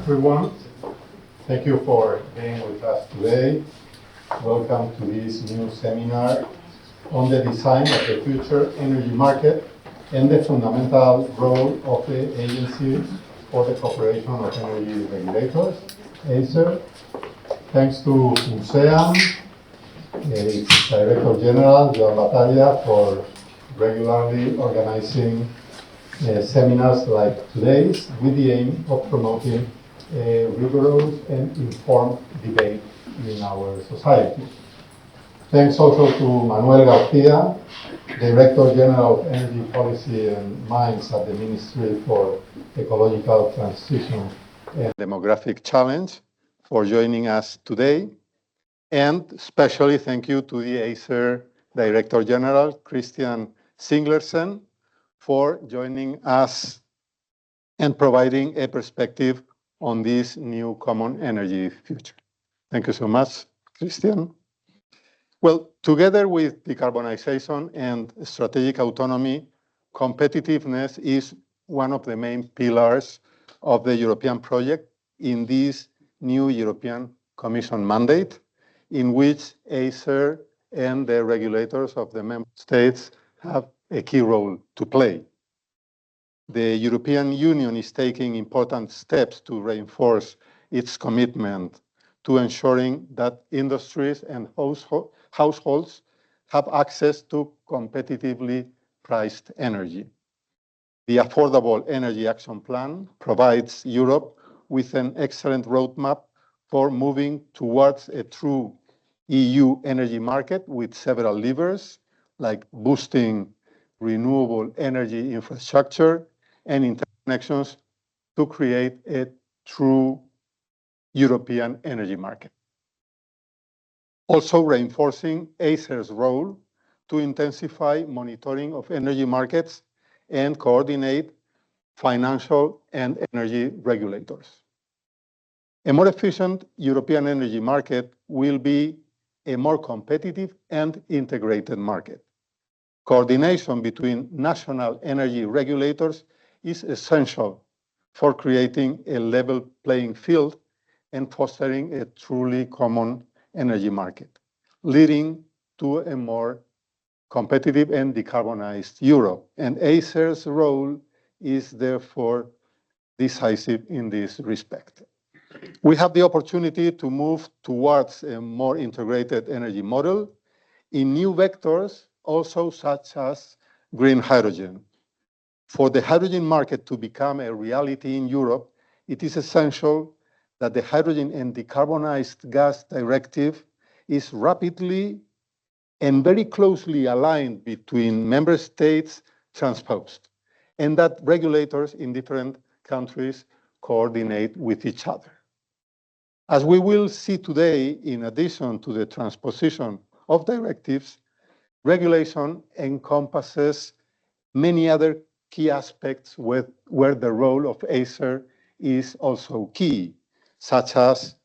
everyone. Thank you for being with us today. Welcome to this new seminar on the design of the future energy market and the fundamental role of the Agency for the Cooperation of Energy Regulators, ACER. Thanks to Funseam, its Director General, Joan Batalla, for regularly organizing seminars like today's with the aim of promoting a rigorous and informed debate in our society. Thanks also to Manuel Garcia, Director General of Energy Policy and Mines at the Ministry for Ecological Transition and Demographic Challenge, for joining us today. And especially thank you to the ACER Director General, Christian Zinglersen, for joining us and providing a perspective on this new common energy future. Thank you so much, Christian. Well, together with decarbonization and strategic autonomy, competitiveness is one of the main pillars of the European project in this new European Commission mandate, in which ACER and the regulators of the member states have a key role to play. The European Union is taking important steps to reinforce its commitment to ensuring that industries and households have access to competitively priced energy. The Affordable Energy Action Plan provides Europe with an excellent roadmap for moving towards a true EU energy market with several levers, like boosting renewable energy infrastructure and interconnections to create a true European energy market. Also reinforcing ACER's role to intensify monitoring of energy markets and coordinate financial and energy regulators. A more efficient European energy market will be a more competitive and integrated market. Coordination between national energy regulators is essential for creating a level playing field and fostering a truly common energy market, leading to a more competitive and decarbonized Europe. And ACER's role is therefore decisive in this respect. We have the opportunity to move towards a more integrated energy model in new vectors, also such as green hydrogen. For the hydrogen market to become a reality in Europe, it is essential that the Hydrogen and Decarbonized Gas Directive is rapidly and very closely aligned between member states transposed, and that regulators in different countries coordinate with each other. As we will see today, in addition to the transposition of directives, regulation encompasses many other key aspects where the role of ACER is also key, such as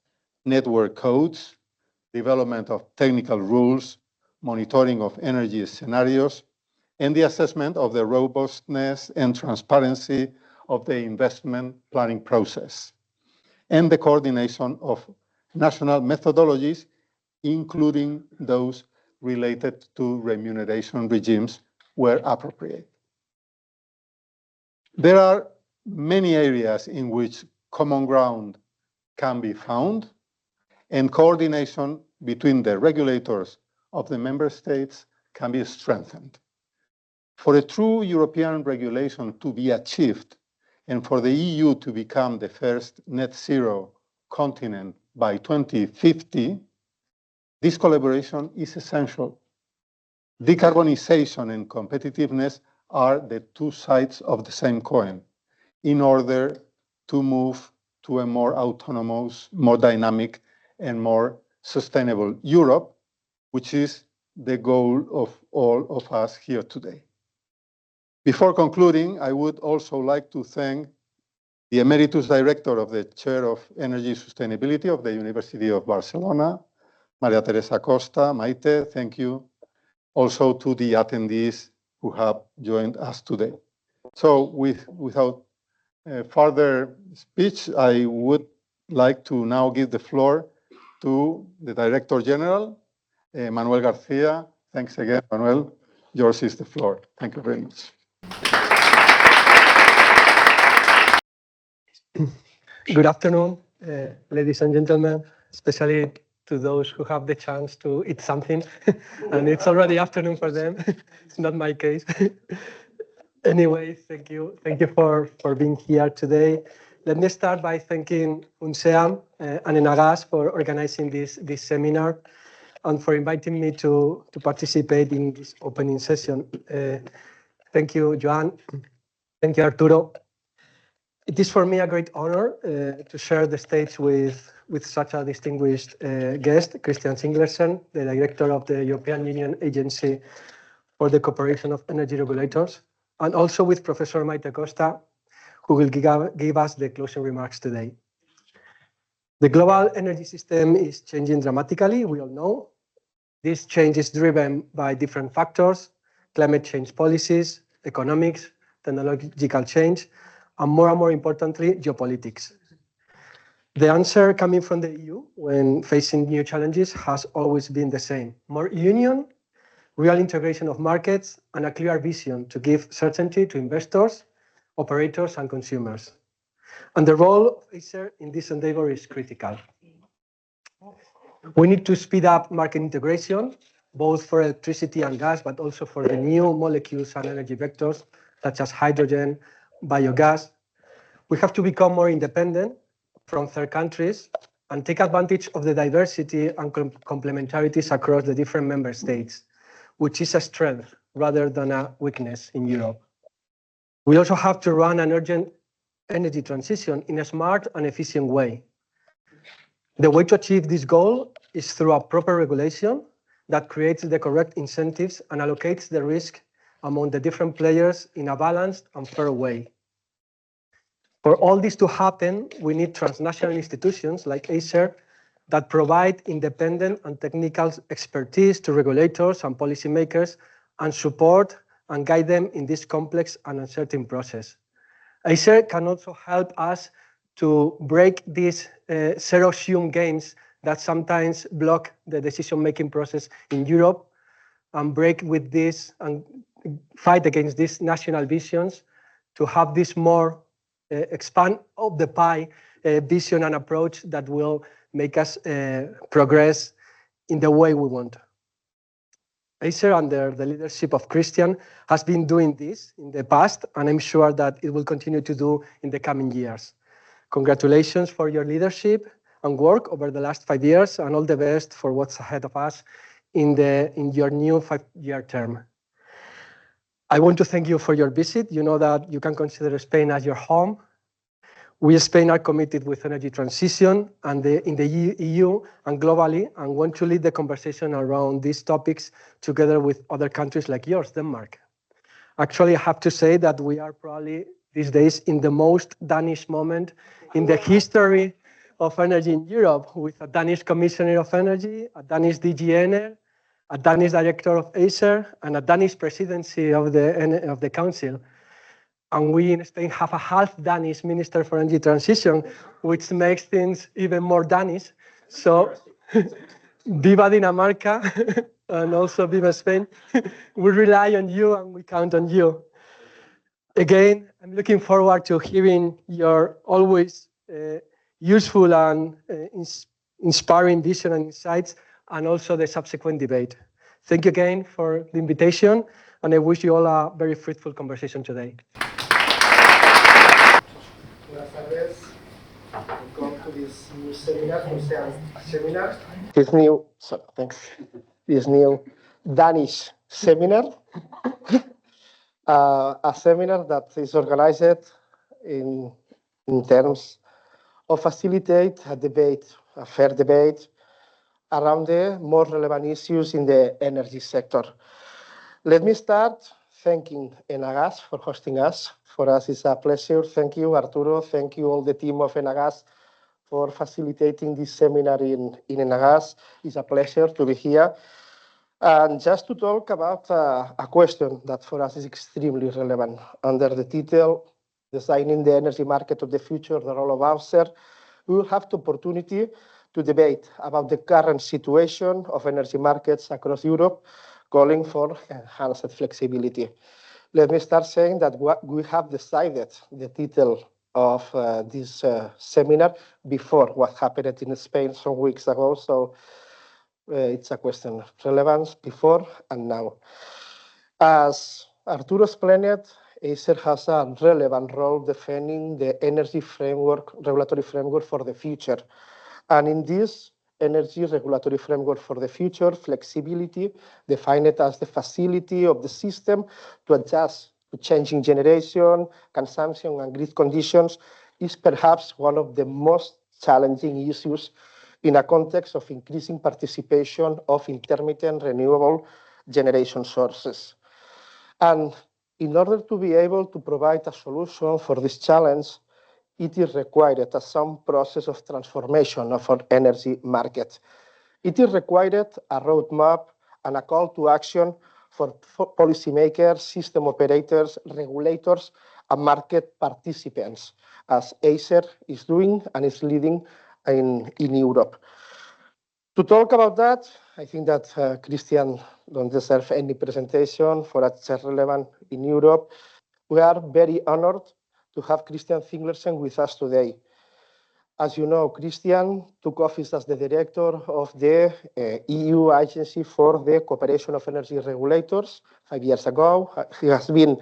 network codes, development of technical rules, monitoring of energy scenarios, and the assessment of the robustness and transparency of the investment planning process, and the coordination of national methodologies, including those related to remuneration regimes where appropriate. There are many areas in which common ground can be found, and coordination between the regulators of the member states can be strengthened. For a true European regulation to be achieved, and for the EU to become the first net zero continent by 2050, this collaboration is essential. Decarbonization and competitiveness are the two sides of the same coin in order to move to a more autonomous, more dynamic, and more sustainable Europe, which is the goal of all of us here today. Before concluding, I would also like to thank the Emeritus Director of the Chair of Energy Sustainability of the University of Barcelona, Maria Teresa Costa. Maite, thank you. Also to the attendees who have joined us today. So without further speech, I would like to now give the floor to the Director General, Manuel Garcia. Thanks again, Manuel. Yours is the floor. Thank you very much. Good afternoon, ladies and gentlemen, especially to those who have the chance to eat something, and it's already afternoon for them. It's not my case. Anyway, thank you for being here today. Let me start by thanking Funseam and Enagás for organizing this seminar and for inviting me to participate in this opening session. Thank you, Joan. Thank you, Arturo. It is for me a great honor to share the stage with such a distinguished guest, Christian Zinglersen, the Director of the European Union Agency for the Cooperation of Energy Regulators, and also with Professor Maite Costa, who will give us the closing remarks today. The global energy system is changing dramatically, we all know. This change is driven by different factors: climate change policies, economics, technological change, and more importantly, geopolitics. The answer coming from the EU when facing new challenges has always been the same: more union, real integration of markets, and a clear vision to give certainty to investors, operators, and consumers. And the role of ACER in this endeavor is critical. We need to speed up market integration, both for electricity and gas, but also for the new molecules and energy vectors, such as hydrogen, biogas. We have to become more independent from third countries and take advantage of the diversity and complementarities across the different member states, which is a strength rather than a weakness in Europe. We also have to run an urgent energy transition in a smart and efficient way. The way to achieve this goal is through a proper regulation that creates the correct incentives and allocates the risk among the different players in a balanced and fair way. For all this to happen, we need transnational institutions like ACER that provide independent and technical expertise to regulators and policymakers and support and guide them in this complex and uncertain process. ACER can also help us to break these zero-sum games that sometimes block the decision-making process in Europe and break with this and fight against these national visions to have this more expand of the pie vision and approach that will make us progress in the way we want. ACER, under the leadership of Christian, has been doing this in the past, and I'm sure that it will continue to do in the coming years. Congratulations for your leadership and work over the last 5 years, and all the best for what's ahead of us in your new 5-year term. I want to thank you for your visit. You know that you can consider Spain as your home. We in Spain are committed with energy transition and in the EU and globally, and want to lead the conversation around these topics together with other countries like yours, Denmark. Actually, I have to say that we are probably these days in the most Danish moment in the history of energy in Europe, with a Danish Commissioner of Energy, a Danish DG Ener, a Danish Director of ACER, and a Danish Presidency of the Council. And we in Spain have a half Danish Minister for Energy Transition, which makes things even more Danish. So, viva Dinamarca, and also viva Spain. We rely on you and we count on you. Again, I'm looking forward to hearing your always useful and inspiring vision and insights, and also the subsequent debate. Thank you again for the invitation, and I wish you all a very fruitful conversation today. Buenas tardes. Welcome to this new seminar, Funseam seminar. This new Danish seminar. A seminar that is organized in terms of facilitate a debate, a fair debate around the more relevant issues in the energy sector. Let me start thanking Enagás for hosting us. For us, it's a pleasure. Thank you, Arturo. Thank you, all the team of Enagás, for facilitating this seminar in Enagás. It's a pleasure to be here. And just to talk about a question that for us is extremely relevant. Under the title, Designing the Energy Market of the Future, the Role of ACER, we will have the opportunity to debate about the current situation of energy markets across Europe, calling for enhanced flexibility. Let me start saying that we have decided the title of this seminar before what happened in Spain some weeks ago. So it's a question of relevance before and now. As Arturo explained, ACER has a relevant role defining the energy framework, regulatory framework for the future. And in this energy regulatory framework for the future, flexibility, defined as the facility of the system to adjust to changing generation, consumption, and grid conditions, is perhaps one of the most challenging issues in a context of increasing participation of intermittent renewable generation sources. And in order to be able to provide a solution for this challenge, it is required some process of transformation of our energy market. It is required a roadmap and a call to action for policymakers, system operators, regulators, and market participants, as ACER is doing and is leading in Europe. To talk about that, I think that Christian don't deserve any presentation for it's relevant in Europe. We are very honored to have Christian Zinglersen with us today. As you know, Christian took office as the director of the EU Agency for the Cooperation of Energy Regulators 5 years ago. He has been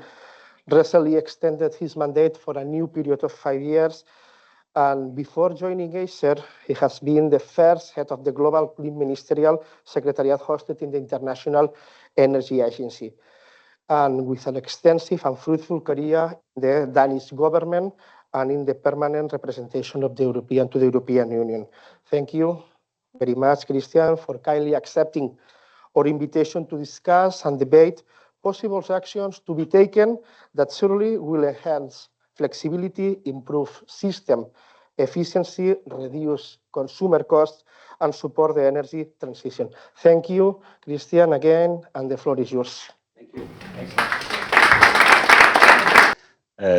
recently extended his mandate for a new period of 5 years. And before joining ACER, he has been the first head of the Global Clean Ministerial Secretariat hosted in the International Energy Agency, and with an extensive and fruitful career in the Danish government and in the permanent representation of the European Union. Thank you very much, Christian, for kindly accepting our invitation to discuss and debate possible actions to be taken that surely will enhance flexibility, improve system efficiency, reduce consumer costs, and support the energy transition. Thank you, Christian, again, and the floor is yours. Thank you.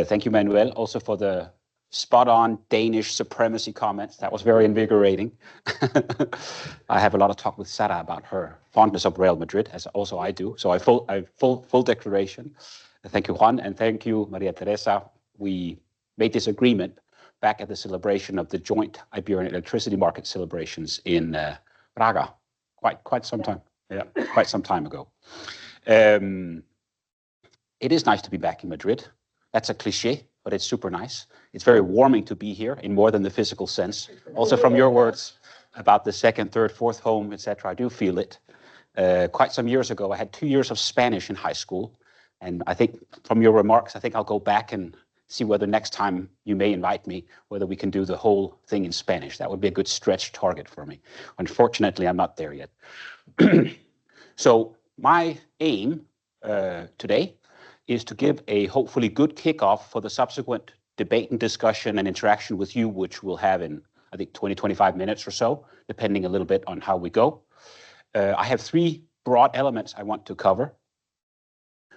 Thank you, Manuel, also for the spot-on Danish supremacy comments. That was very invigorating. I have a lot of talk with Sara about her fondness of Real Madrid, as also I do. So I full declaration. Thank you, Juan, and thank you, Maria Teresa. We made this agreement back at the celebration of the joint Iberian electricity market celebrations in Braga, quite some time. Yeah, quite some time ago. It is nice to be back in Madrid. That's a cliche, but it's super nice. It's very warming to be here in more than the physical sense. Also from your words about the second, third, fourth home, etc. I do feel it. Quite some years ago, I had 2 years of Spanish in high school. And I think from your remarks, I think I'll go back and see whether next time you may invite me, whether we can do the whole thing in Spanish. That would be a good stretch target for me. Unfortunately, I'm not there yet. So my aim today is to give a hopefully good kickoff for the subsequent debate and discussion and interaction with you, which we'll have in, I think, 20, 25 minutes or so, depending a little bit on how we go. I have 3 broad elements I want to cover.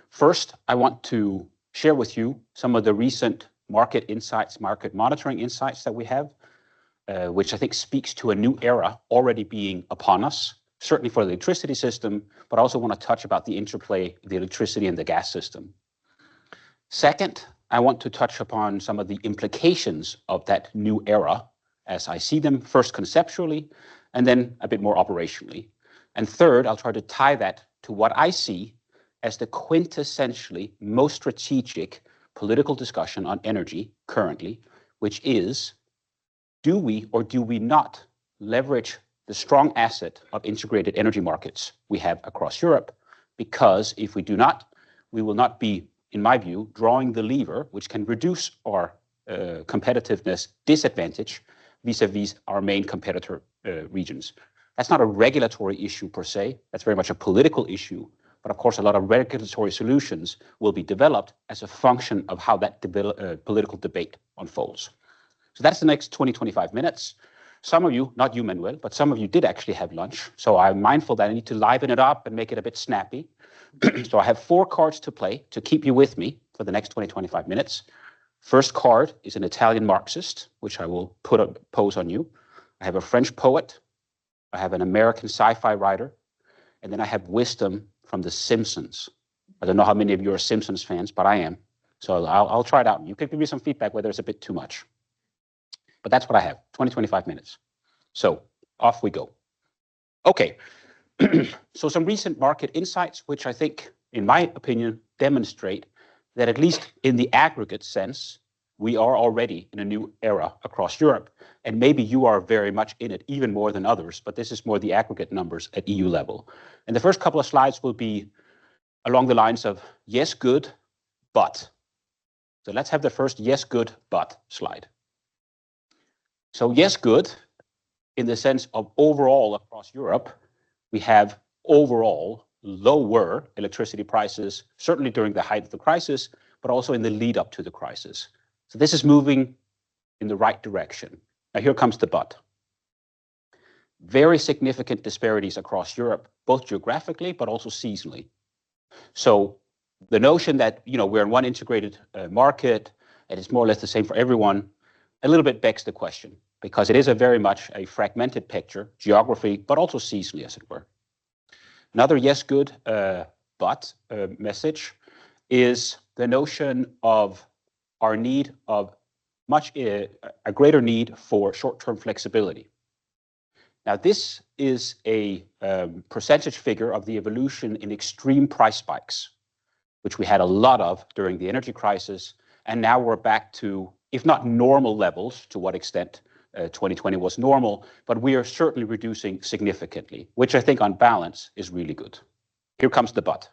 First, I want to share with you some of the recent market insights, market monitoring insights that we have, which I think speaks to a new era already being upon us, certainly for the electricity system, but I also want to touch about the interplay of the electricity and the gas system. Second, I want to touch upon some of the implications of that new era as I see them, first conceptually, and then a bit more operationally. And third, I'll try to tie that to what I see as the quintessentially most strategic political discussion on energy currently, which is, do we or do we not leverage the strong asset of integrated energy markets we have across Europe? Because if we do not, we will not be, in my view, drawing the lever which can reduce our competitiveness disadvantage vis-a-vis our main competitor regions. That's not a regulatory issue per se, that's very much a political issue, but of course a lot of regulatory solutions will be developed as a function of how that political debate unfolds. So that's the next 20, 25 minutes. Some of you, not you, Manuel, but some of you did actually have lunch. So I'm mindful that I need to liven it up and make it a bit snappy. So I have 4 cards to play to keep you with me for the next 20, 25 minutes. First card is an Italian Marxist, which I will pose on you. I have a French poet. I have an American sci-fi writer. And then I have wisdom from The Simpsons. I don't know how many of you are Simpsons fans, but I am. So I'll try it out. You can give me some feedback whether it's a bit too much. But that's what I have, 20, 25 minutes. So off we go. Okay, so some recent market insights, which I think, in my opinion, demonstrate that at least in the aggregate sense, we are already in a new era across Europe. And maybe you are very much in it, even more than others, but this is more the aggregate numbers at EU level. And the first couple of slides will be along the lines of yes, good, but. So let's have the first yes, good, but slide. So yes, good, in the sense of overall across Europe, we have overall lower electricity prices, certainly during the height of the crisis, but also in the lead up to the crisis. So this is moving in the right direction. Now here comes the but. Very significant disparities across Europe, both geographically, but also seasonally. So the notion that, we're in one integrated market and it's more or less the same for everyone, a little bit begs the question, because it is a very much a fragmented picture, geography, but also seasonally, as it were. Another yes, good, but message is the notion of our need of a greater need for short-term flexibility. Now, this is a percentage figure of the evolution in extreme price spikes, which we had a lot of during the energy crisis, and now we're back to, if not normal levels, to what extent 2020 was normal, but we are certainly reducing significantly, which I think on balance is really good. Here comes the but.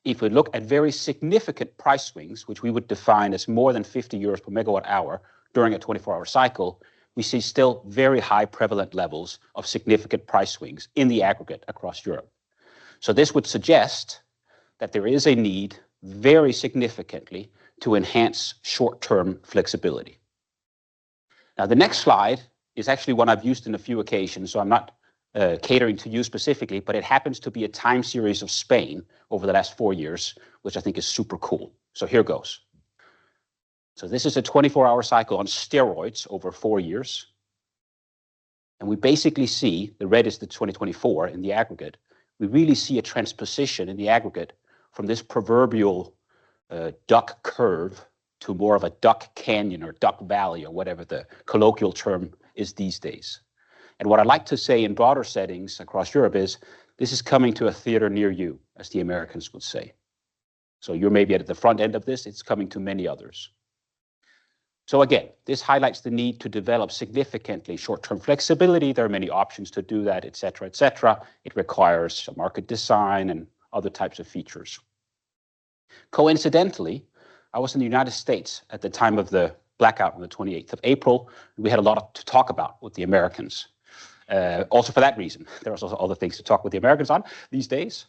If we look at very significant price swings, which we would define as more than 50 euros per megawatt hour during a 24-hour cycle, we see still very high prevalent levels of significant price swings in the aggregate across Europe. So this would suggest that there is a need very significantly to enhance short-term flexibility. Now, the next slide is actually one I've used in a few occasions, so I'm not catering to you specifically, but it happens to be a time series of Spain over the last 4 years, which I think is super cool. So here goes. So this is a 24-hour cycle on steroids over 4 years. And we basically see, the red is the 2024 in the aggregate, we really see a transposition in the aggregate from this proverbial duck curve to more of a duck canyon or duck valley or whatever the colloquial term is these days. And what I'd like to say in broader settings across Europe is this is coming to a theater near you, as the Americans would say. So you're maybe at the front end of this, it's coming to many others. So again, this highlights the need to develop significantly short-term flexibility. There are many options to do that, et cetera, et cetera. It requires a market design and other types of features. Coincidentally, I was in the United States at the time of the blackout on the 28th of April. We had a lot to talk about with the Americans. Also for that reason, there are also other things to talk with the Americans on these days.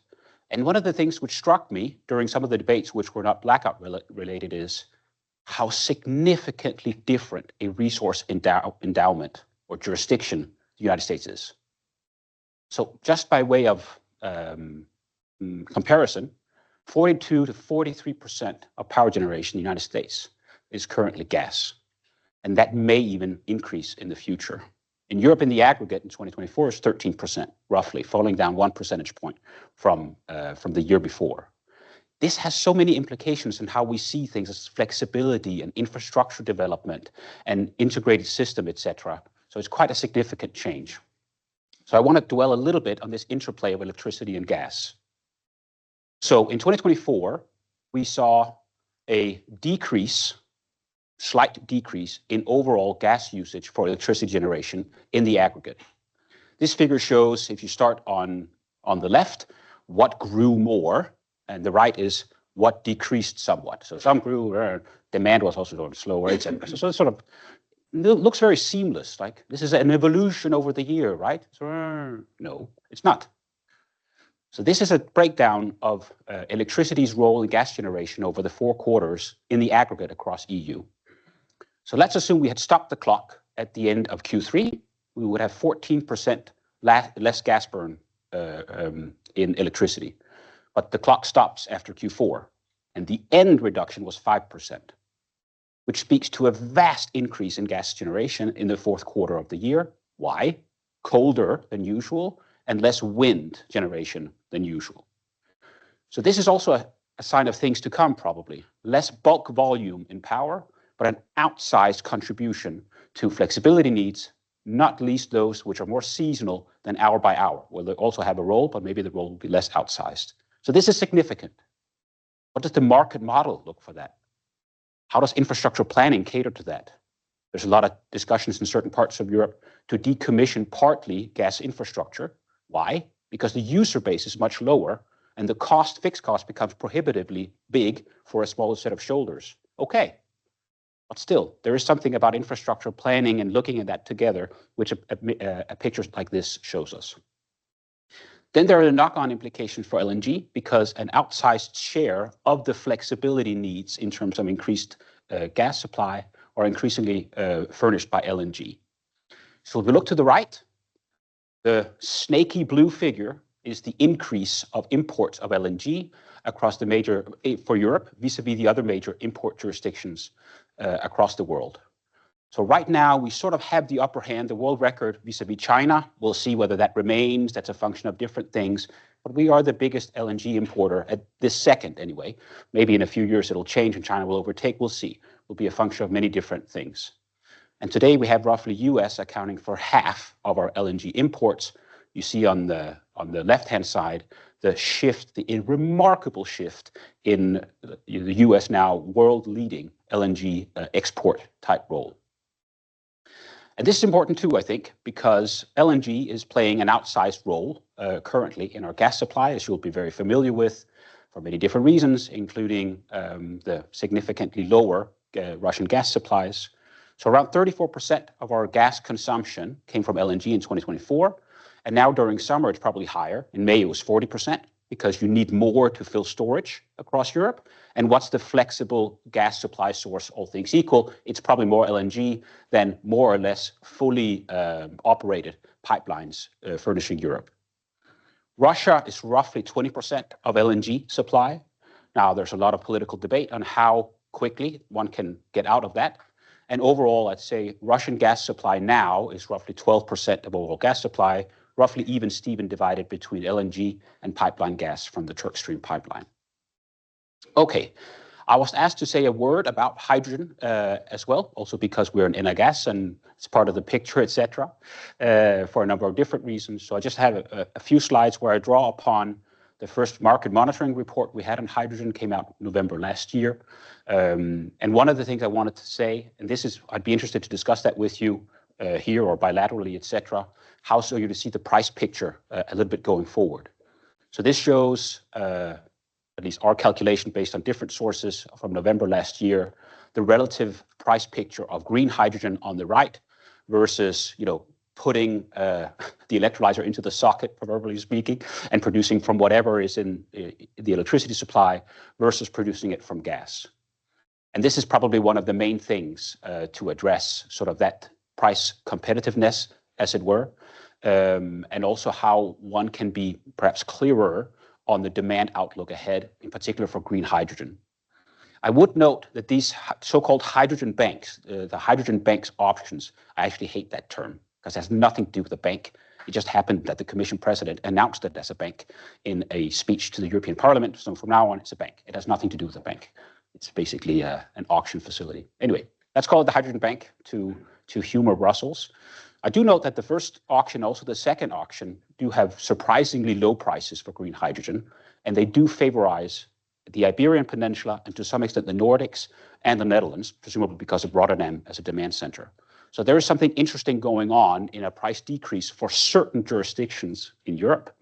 And one of the things which struck me during some of the debates which were not blackout related is how significantly different a resource endowment or jurisdiction the United States is. So just by way of comparison, 42 to 43% of power generation in the United States is currently gas. And that may even increase in the future. In Europe, in the aggregate in 2024 is 13%, roughly, falling down 1 percentage point from the year before. This has so many implications in how we see things as flexibility and infrastructure development and integrated system, et cetera. So it's quite a significant change. So I want to dwell a little bit on this interplay of electricity and gas. So in 2024, we saw a slight decrease in overall gas usage for electricity generation in the aggregate. This figure shows, if you start on the left, what grew more, and the right is what decreased somewhat. So some grew, demand was also going slower, etc. So it sort of looks very seamless, like this is an evolution over the year, right? So, no, it's not. So this is a breakdown of electricity's role in gas generation over the 4 quarters in the aggregate across EU. So let's assume we had stopped the clock at the end of Q3. We would have 14% less gas burn in electricity. But the clock stops after Q4, and the end reduction was 5%. which speaks to a vast increase in gas generation in the fourth quarter of the year. Why? Colder than usual and less wind generation than usual. So this is also a sign of things to come, probably. Less bulk volume in power, but an outsized contribution to flexibility needs, not least those which are more seasonal than hour by hour, where they also have a role, but maybe the role will be less outsized. So this is significant. What does the market model look for that? How does infrastructure planning cater to that? There's a lot of discussions in certain parts of Europe to decommission partly gas infrastructure. Why? Because the user base is much lower and the fixed cost becomes prohibitively big for a smaller set of shoulders. Okay, but still, there is something about infrastructure planning and looking at that together, which a picture like this shows us. Then there are the knock-on implications for LNG because an outsized share of the flexibility needs in terms of increased gas supply are increasingly furnished by LNG. So if we look to the right, the snaky blue figure is the increase of imports of LNG across for Europe vis-a-vis the other major import jurisdictions across the world. So right now, we sort of have the upper hand, the world record vis-a-vis China. We'll see whether that remains. That's a function of different things. But we are the biggest LNG importer at this second anyway. Maybe in a few years it'll change and China will overtake. We'll see. It will be a function of many different things. And today we have roughly US accounting for half of our LNG imports. You see on the left-hand side, the shift, the remarkable shift in the US now world-leading LNG export type role. And this is important too, I think, because LNG is playing an outsized role currently in our gas supply, as you'll be very familiar with, for many different reasons, including the significantly lower Russian gas supplies. So around 34% of our gas consumption came from LNG in 2024. And now during summer, it's probably higher. In May, it was 40% because you need more to fill storage across Europe. And what's the flexible gas supply source, all things equal? It's probably more LNG than more or less fully operated pipelines furnishing Europe. Russia is roughly 20% of LNG supply. Now, there's a lot of political debate on how quickly one can get out of that. And overall, I'd say Russian gas supply now is roughly 12% of overall gas supply, roughly even-steven divided between LNG and pipeline gas from the Turk Stream pipeline. Okay, I was asked to say a word about hydrogen as well, also because we're in Enagás and it's part of the picture, etc., for a number of different reasons. So I just have a few slides where I draw upon the first market monitoring report we had on hydrogen, came out November last year. And one of the things I wanted to say, and this is, I'd be interested to discuss that with you here or bilaterally, etc., how so you to see the price picture a little bit going forward. So this shows, at least our calculation based on different sources from November last year, the relative price picture of green hydrogen on the right versus, putting the electrolyzer into the socket, proverbially speaking, and producing from whatever is in the electricity supply versus producing it from gas. And this is probably one of the main things to address sort of that price competitiveness, as it were, and also how one can be perhaps clearer on the demand outlook ahead, in particular for green hydrogen. I would note that these so-called hydrogen banks, the hydrogen banks options, I actually hate that term because it has nothing to do with the bank. It just happened that the Commission President announced it as a bank in a speech to the European Parliament. So from now on, it's a bank. It has nothing to do with the bank. It's basically an auction facility. Anyway, let's call it the hydrogen bank to humor Brussels. I do note that the first auction, also the second auction, do have surprisingly low prices for green hydrogen, and they do favorize the Iberian Peninsula and to some extent the Nordics and the Netherlands, presumably because of Rotterdam as a demand center. So there is something interesting going on in a price decrease for certain jurisdictions in Europe,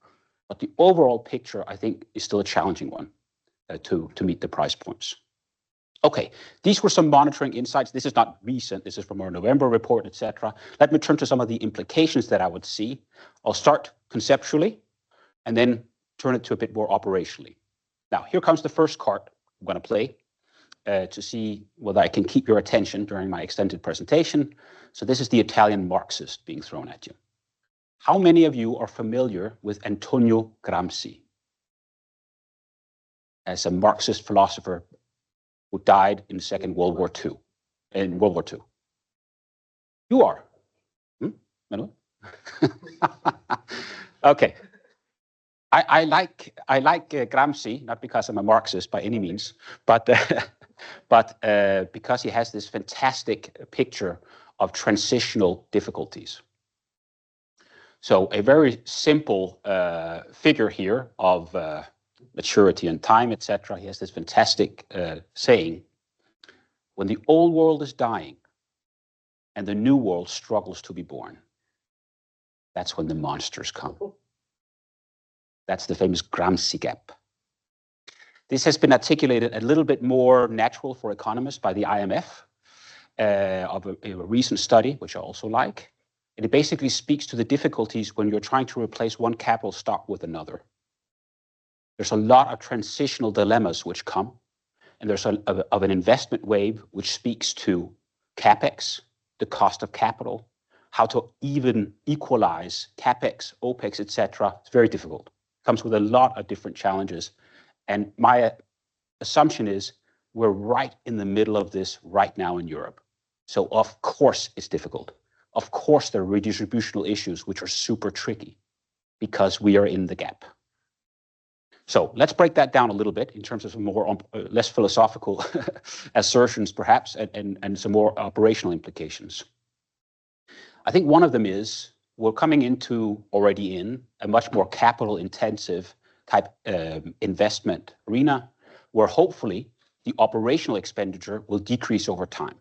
but the overall picture, I think, is still a challenging one to meet the price points. Okay, these were some monitoring insights. This is not recent. This is from our November report, etc. Let me turn to some of the implications that I would see. I'll start conceptually and then turn it to a bit more operationally. Now, here comes the first card I'm going to play to see whether I can keep your attention during my extended presentation. So this is the Italian Marxist being thrown at you. How many of you are familiar with Antonio Gramsci as a Marxist philosopher who died in the Second World War II? in World War II? You are. Manuel? Okay. I like Gramsci, not because I'm a Marxist by any means, but because he has this fantastic picture of transitional difficulties. So a very simple figure here of maturity and time, etc. He has this fantastic saying, when the old world is dying and the new world struggles to be born, that's when the monsters come. That's the famous Gramsci gap. This has been articulated a little bit more natural for economists by the IMF of a recent study, which I also like. And it basically speaks to the difficulties when you're trying to replace one capital stock with another. There's a lot of transitional dilemmas which come, and there's of an investment wave which speaks to CapEx, the cost of capital, how to even equalize CapEx, OpEx, etc. It's very difficult. It comes with a lot of different challenges. And my assumption is we're right in the middle of this right now in Europe. So of course it's difficult. Of course there are redistributional issues which are super tricky because we are in the gap. So let's break that down a little bit in terms of some more less philosophical assertions perhaps and some more operational implications. I think one of them is we're coming into already in a much more capital intensive type investment arena where hopefully the operational expenditure will decrease over time.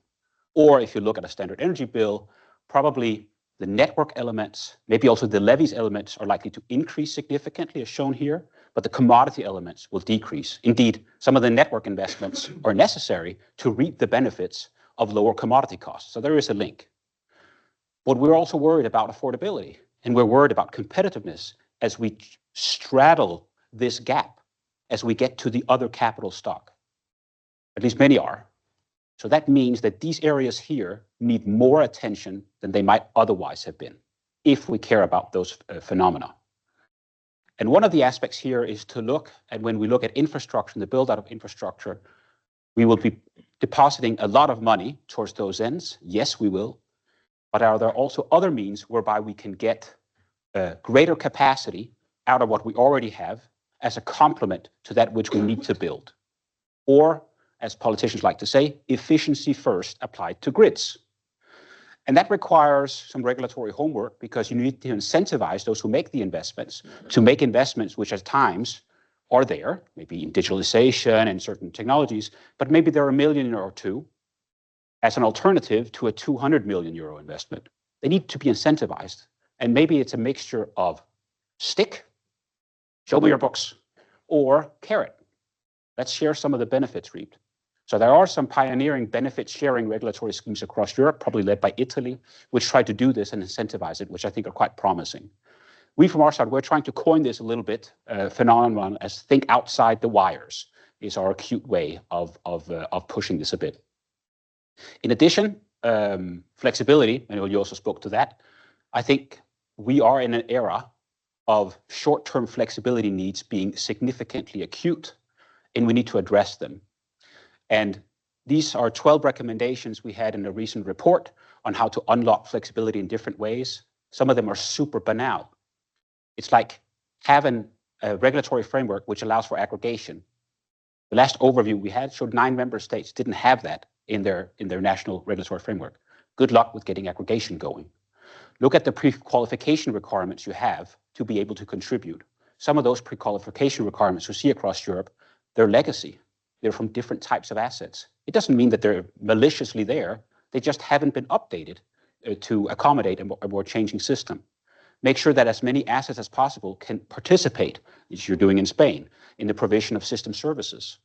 Or if you look at a standard energy bill, probably the network elements, maybe also the levies elements are likely to increase significantly as shown here, but the commodity elements will decrease. Indeed, some of the network investments are necessary to reap the benefits of lower commodity costs. So there is a link. But we're also worried about affordability and we're worried about competitiveness as we straddle this gap as we get to the other capital stock. At least many are. So that means that these areas here need more attention than they might otherwise have been if we care about those phenomena. And one of the aspects here is to look at when we look at infrastructure and the build out of infrastructure, we will be depositing a lot of money towards those ends. Yes, we will. But are there also other means whereby we can get greater capacity out of what we already have as a complement to that which we need to build? Or, as politicians like to say, efficiency first applied to grids. And that requires some regulatory homework because you need to incentivize those who make the investments to make investments which at times are there, maybe in digitalization and certain technologies, but maybe they're $1 million or $2 million as an alternative to a 200 million euro investment. They need to be incentivized. And maybe it's a mixture of stick, show me your books, or carrot. Let's share some of the benefits reaped. So there are some pioneering benefit sharing regulatory schemes across Europe, probably led by Italy, which try to do this and incentivize it, which I think are quite promising. We from our side, we're trying to coin this a little bit phenomenon as think outside the wires is our acute way of pushing this a bit. In addition, flexibility, and you also spoke to that, I think we are in an era of short-term flexibility needs being significantly acute, and we need to address them. And these are 12 recommendations we had in a recent report on how to unlock flexibility in different ways. Some of them are super banal. It's like having a regulatory framework which allows for aggregation. The last overview we had showed 9 member states didn't have that in their national regulatory framework. Good luck with getting aggregation going. Look at the pre-qualification requirements you have to be able to contribute. Some of those pre-qualification requirements we see across Europe, they're legacy. They're from different types of assets. It doesn't mean that they're maliciously there. They just haven't been updated to accommodate a more changing system. Make sure that as many assets as possible can participate, as you're doing in Spain, in the provision of system services.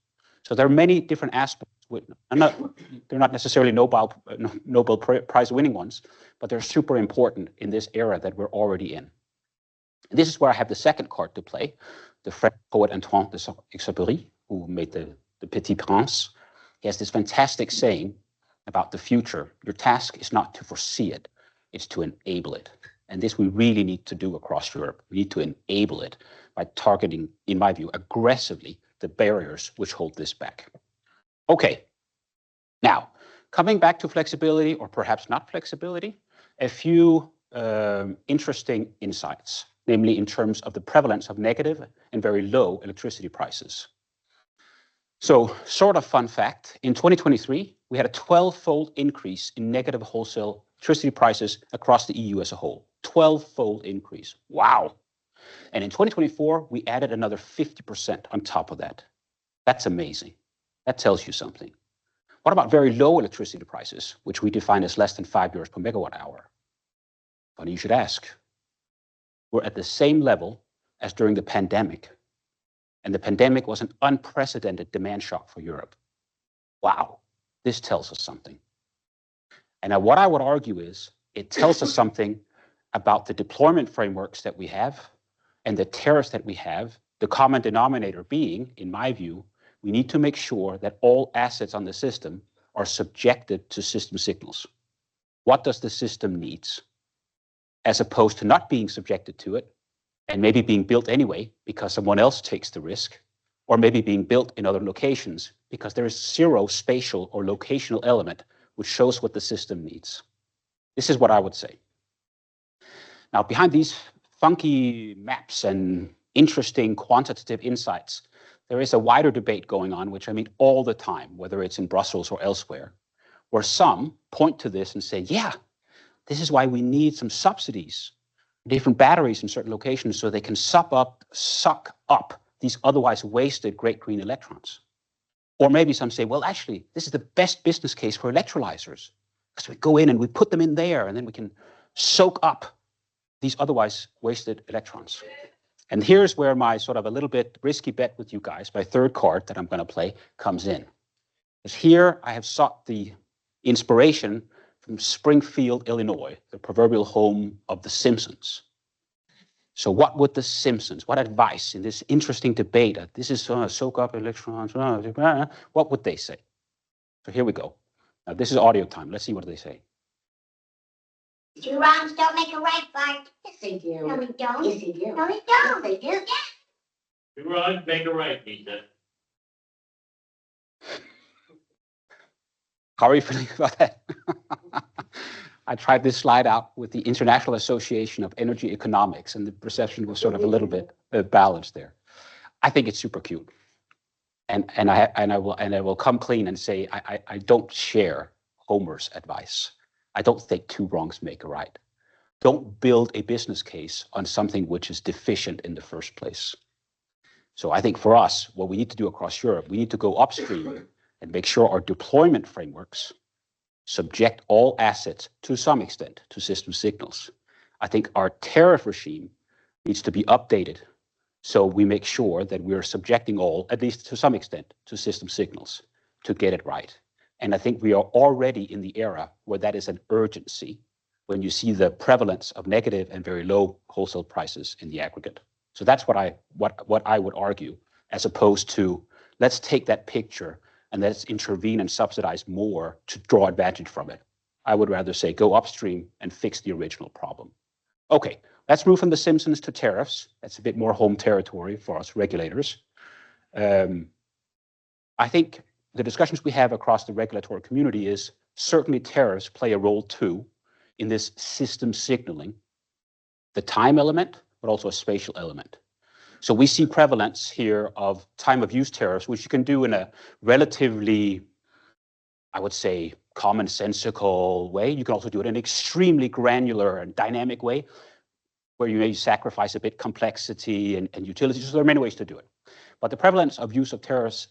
So there are many different aspects. They're not necessarily Nobel Prize winning ones, but they're super important in this era that we're already in. And this is where I have the second card to play. The French poet Antoine de Saint-Exupéry, who made the Petit Prince, he has this fantastic saying about the future. Your task is not to foresee it, it's to enable it. And this we really need to do across Europe. We need to enable it by targeting, in my view, aggressively the barriers which hold this back. Okay, now Coming back to flexibility, or perhaps not flexibility, a few interesting insights, namely in terms of the prevalence of negative and very low electricity prices. So, sort of fun fact, in 2023, we had a 12-fold increase in negative wholesale electricity prices across the EU as a whole. 12-fold increase. Wow. And in 2024, we added another 50% on top of that. That's amazing. That tells you something. What about very low electricity prices, which we define as less than €5 per megawatt hour? Funny you should ask. We're at the same level as during the pandemic. And the pandemic was an unprecedented demand shock for Europe. Wow, this tells us something. And now what I would argue is, it tells us something about the deployment frameworks that we have and the tariffs that we have, the common denominator being, in my view, we need to make sure that all assets on the system are subjected to system signals. What does the system need? As opposed to not being subjected to it, and maybe being built anyway because someone else takes the risk, or maybe being built in other locations because there is zero spatial or locational element which shows what the system needs. This is what I would say. Now, behind these funky maps and interesting quantitative insights, there is a wider debate going on, which I meet all the time, whether it's in Brussels or elsewhere, where some point to this and say, yeah, this is why we need some subsidies, different batteries in certain locations so they can suck up these otherwise wasted great green electrons. Or maybe some say, well, actually, this is the best business case for electrolyzers, because we go in and we put them in there and then we can soak up these otherwise wasted electrons. And here's where my sort of a little bit risky bet with you guys, my third card that I'm going to play, comes in. Because here I have sought the inspiration from Springfield, Illinois, the proverbial home of the Simpsons. So what would the Simpsons, what advice in this interesting debate, this is soak up electrons, what would they say? So here we go. Now this is audio time. Let's see what they say. Two wrongs don't make a right, Bart. Yes, they do. No, we don't. Yes, they do. No, we don't. They do. Yeah. Two wrongs make a right, Lisa. How are you feeling about that? I tried this slide out with the International Association of Energy Economics, and the perception was sort of a little bit balanced there. I think it's super cute, and I will come clean and say I don't share Homer's advice. I don't think two wrongs make a right. Don't build a business case on something which is deficient in the first place. So I think for us, what we need to do across Europe, we need to go upstream and make sure our deployment frameworks subject all assets to some extent to system signals. I think our tariff regime needs to be updated so we make sure that we're subjecting all, at least to some extent, to system signals to get it right. And I think we are already in the era where that is an urgency when you see the prevalence of negative and very low wholesale prices in the aggregate. So that's what I would argue, as opposed to let's take that picture and let's intervene and subsidize more to draw advantage from it. I would rather say go upstream and fix the original problem. Okay, let's move from the Simpsons to tariffs. That's a bit more home territory for us regulators. I think the discussions we have across the regulatory community is certainly tariffs play a role too in this system signaling, the time element, but also a spatial element. So we see prevalence here of time of use tariffs, which you can do in a relatively, I would say, commonsensical way. You can also do it in an extremely granular and dynamic way, where you may sacrifice a bit complexity and utility. So there are many ways to do it. But the prevalence of use of tariffs,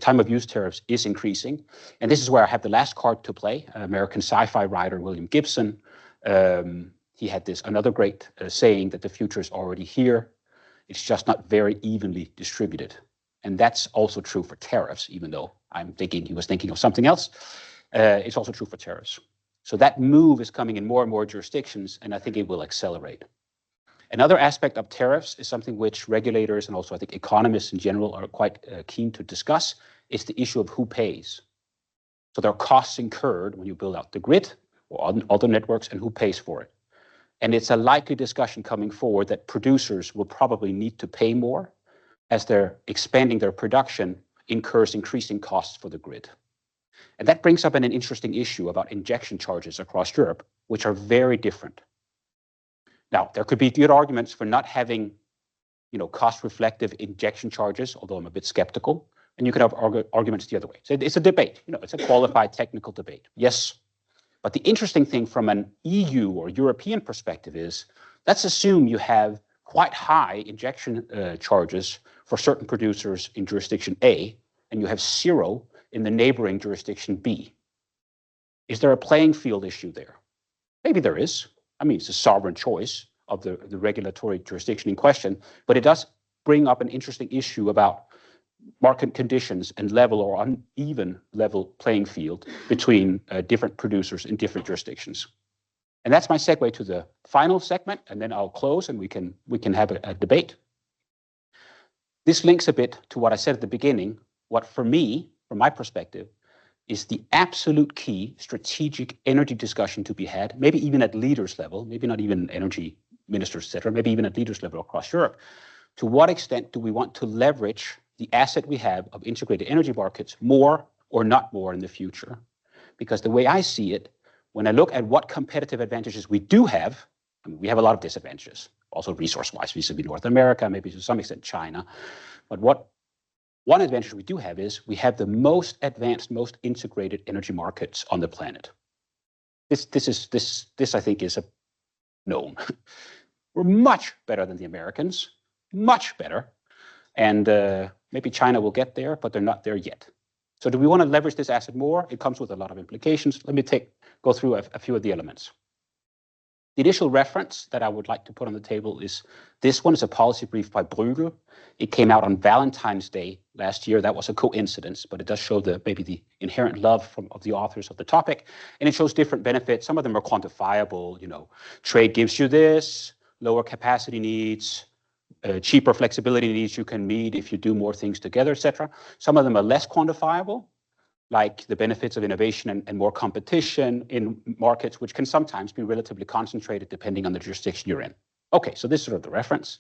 time of use tariffs, is increasing. And this is where I have the last card to play. American sci-fi writer William Gibson, he had another great saying that the future is already here. It's just not very evenly distributed. And that's also true for tariffs, even though I'm thinking he was thinking of something else. It's also true for tariffs. So that move is coming in more and more jurisdictions, and I think it will accelerate. Another aspect of tariffs is something which regulators and also I think economists in general are quite keen to discuss. It's the issue of who pays. So there are costs incurred when you build out the grid or other networks, and who pays for it. And it's a likely discussion coming forward that producers will probably need to pay more as they're expanding their production, incurs increasing costs for the grid. And that brings up an interesting issue about injection charges across Europe, which are very different. Now, there could be good arguments for not having, cost-reflective injection charges, although I'm a bit skeptical. And you could have arguments the other way. So it's a debate. It's a qualified technical debate. Yes. But the interesting thing from an EU or European perspective is, let's assume you have quite high injection charges for certain producers in jurisdiction A, and you have 0 in the neighboring jurisdiction B. Is there a playing field issue there? Maybe there is. I mean, it's a sovereign choice of the regulatory jurisdiction in question, but it does bring up an interesting issue about market conditions and level or uneven level playing field between different producers in different jurisdictions. And that's my segue to the final segment, and then I'll close and we can have a debate. This links a bit to what I said at the beginning. What for me, from my perspective, is the absolute key strategic energy discussion to be had, maybe even at leaders level, maybe not even energy ministers, etc., maybe even at leaders level across Europe. To what extent do we want to leverage the asset we have of integrated energy markets more or not more in the future? Because the way I see it, when I look at what competitive advantages we do have, I mean, we have a lot of disadvantages, also resource-wise, vis-a-vis North America, maybe to some extent China. But one advantage we do have is we have the most advanced, most integrated energy markets on the planet. This I think is known. We're much better than the Americans, much better. And maybe China will get there, but they're not there yet. So do we want to leverage this asset more? It comes with a lot of implications. Let me go through a few of the elements. The initial reference that I would like to put on the table is this one. Is a policy brief by Bruegel. It came out on Valentine's Day last year. That was a coincidence, but it does show maybe the inherent love of the authors of the topic. And it shows different benefits. Some of them are quantifiable. Trade gives you this, lower capacity needs, cheaper flexibility needs you can meet if you do more things together, etc. Some of them are less quantifiable, like the benefits of innovation and more competition in markets, which can sometimes be relatively concentrated depending on the jurisdiction you're in. Okay, so this is sort of the reference.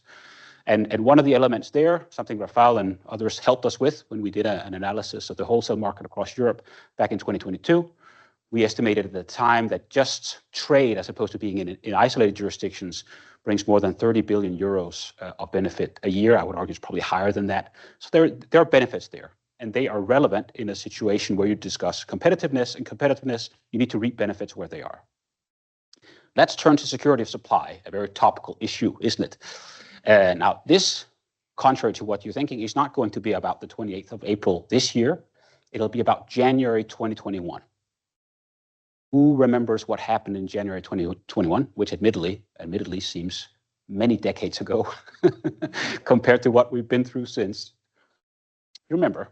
And one of the elements there, something Rafael and others helped us with when we did an analysis of the wholesale market across Europe back in 2022, we estimated at the time that just trade, as opposed to being in isolated jurisdictions, brings more than 30 billion euros of benefit a year. I would argue it's probably higher than that. So there are benefits there, and they are relevant in a situation where you discuss competitiveness, and competitiveness, you need to reap benefits where they are. Let's turn to security of supply, a very topical issue, isn't it? Now, this, contrary to what you're thinking, is not going to be about the 28th of April this year. It'll be about January 2021. Who remembers what happened in January 2021, which admittedly seems many decades ago compared to what we've been through since? You remember?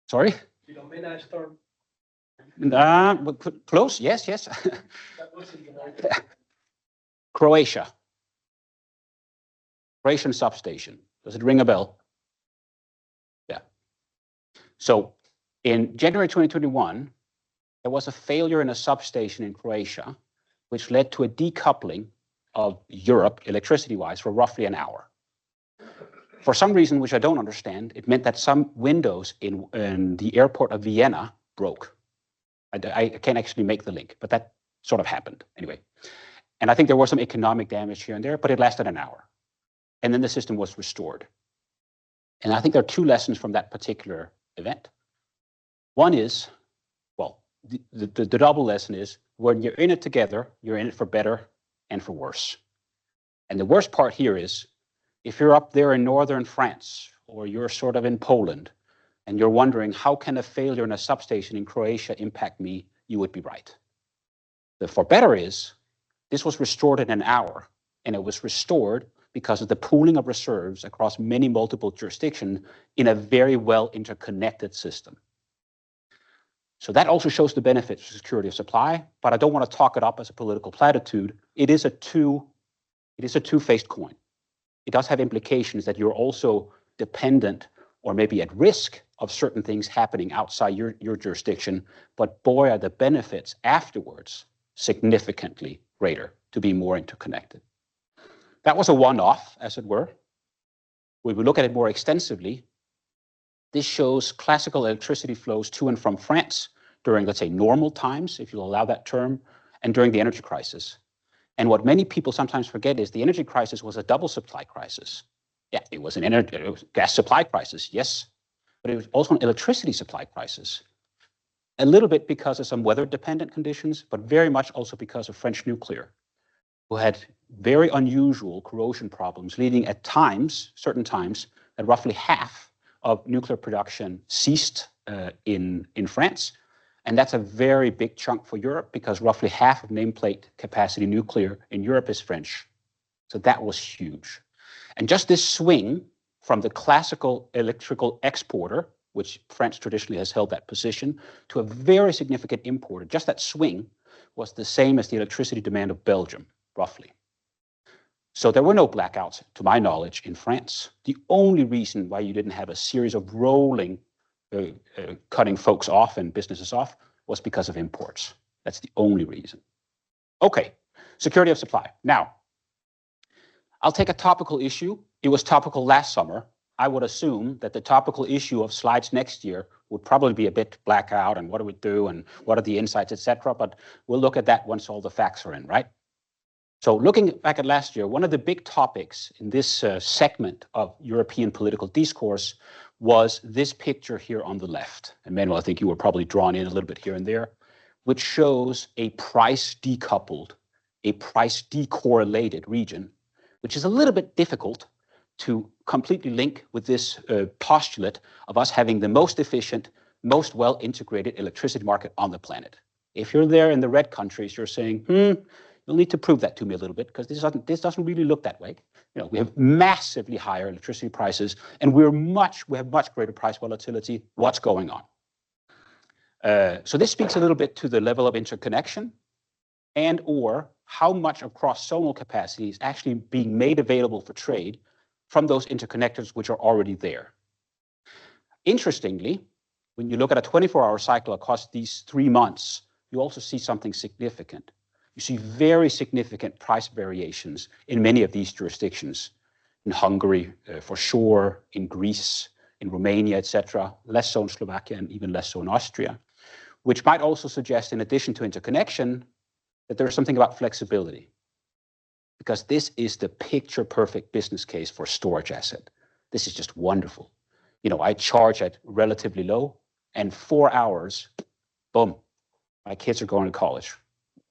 Sorry? Storm. Close, yes. Croatian substation. Does it ring a bell? Yeah. So in January 2021, there was a failure in a substation in Croatia, which led to a decoupling of Europe, electricity-wise, for roughly an hour. For some reason, which I don't understand, it meant that some windows in the airport of Vienna broke. I can't actually make the link, but that sort of happened anyway. And I think there was some economic damage here and there, but it lasted an hour. And then the system was restored. And I think there are two lessons from that particular event. One is, the double lesson is, when you're in it together, you're in it for better and for worse. And the worst part here is, if you're up there in northern France, or you're sort of in Poland, and you're wondering, how can a failure in a substation in Croatia impact me? You would be right. The for better is, this was restored in an hour, and it was restored because of the pooling of reserves across multiple jurisdictions in a very well interconnected system. So that also shows the benefits of security of supply, but I don't want to talk it up as a political platitude. It is a two-faced coin. It does have implications that you're also dependent or maybe at risk of certain things happening outside your jurisdiction, but boy, are the benefits afterwards significantly greater to be more interconnected. That was a one-off, as it were. When we look at it more extensively, This shows classical electricity flows to and from France during, let's say, normal times, if you'll allow that term, and during the energy crisis. And what many people sometimes forget is the energy crisis was a double supply crisis. Yeah, it was a gas supply crisis, yes, but it was also an electricity supply crisis. A little bit because of some weather-dependent conditions, but very much also because of French nuclear, who had very unusual corrosion problems, leading at times, certain times, that roughly half of nuclear production ceased in France. And that's a very big chunk for Europe because roughly half of nameplate capacity nuclear in Europe is French. So that was huge. And just this swing from the classical electrical exporter, which France traditionally has held that position, to a very significant importer, just that swing was the same as the electricity demand of Belgium, roughly. So there were no blackouts, to my knowledge, in France. The only reason why you didn't have a series of rolling cutting folks off and businesses off was because of imports. That's the only reason. Okay, security of supply. Now, I'll take a topical issue. It was topical last summer. I would assume that the topical issue of slides next year would probably be a bit blackout and what do we do and what are the insights, etc. But we'll look at that once all the facts are in, right? So looking back at last year, one of the big topics in this segment of European political discourse was this picture here on the left. And Manuel, I think you were probably drawn in a little bit here and there, which shows a price decoupled, a price decorrelated region, which is a little bit difficult to completely link with this postulate of us having the most efficient, most well-integrated electricity market on the planet. If you're there in the red countries, you're saying, you'll need to prove that to me a little bit because this doesn't really look that way. You know, we have massively higher electricity prices and we have much greater price volatility. What's going on? So this speaks a little bit to the level of interconnection and or how much of cross-zonal capacity is actually being made available for trade from those interconnectors which are already there. Interestingly, when you look at a 24-hour cycle across these 3 months, you also see something significant. You see very significant price variations in many of these jurisdictions. In Hungary, for sure, in Greece, in Romania, etc., less so in Slovakia and even less so in Austria, which might also suggest, in addition to interconnection, that there's something about flexibility. Because this is the picture-perfect business case for a storage asset. This is just wonderful. You know, I charge at relatively low, and 4 hours, boom, my kids are going to college,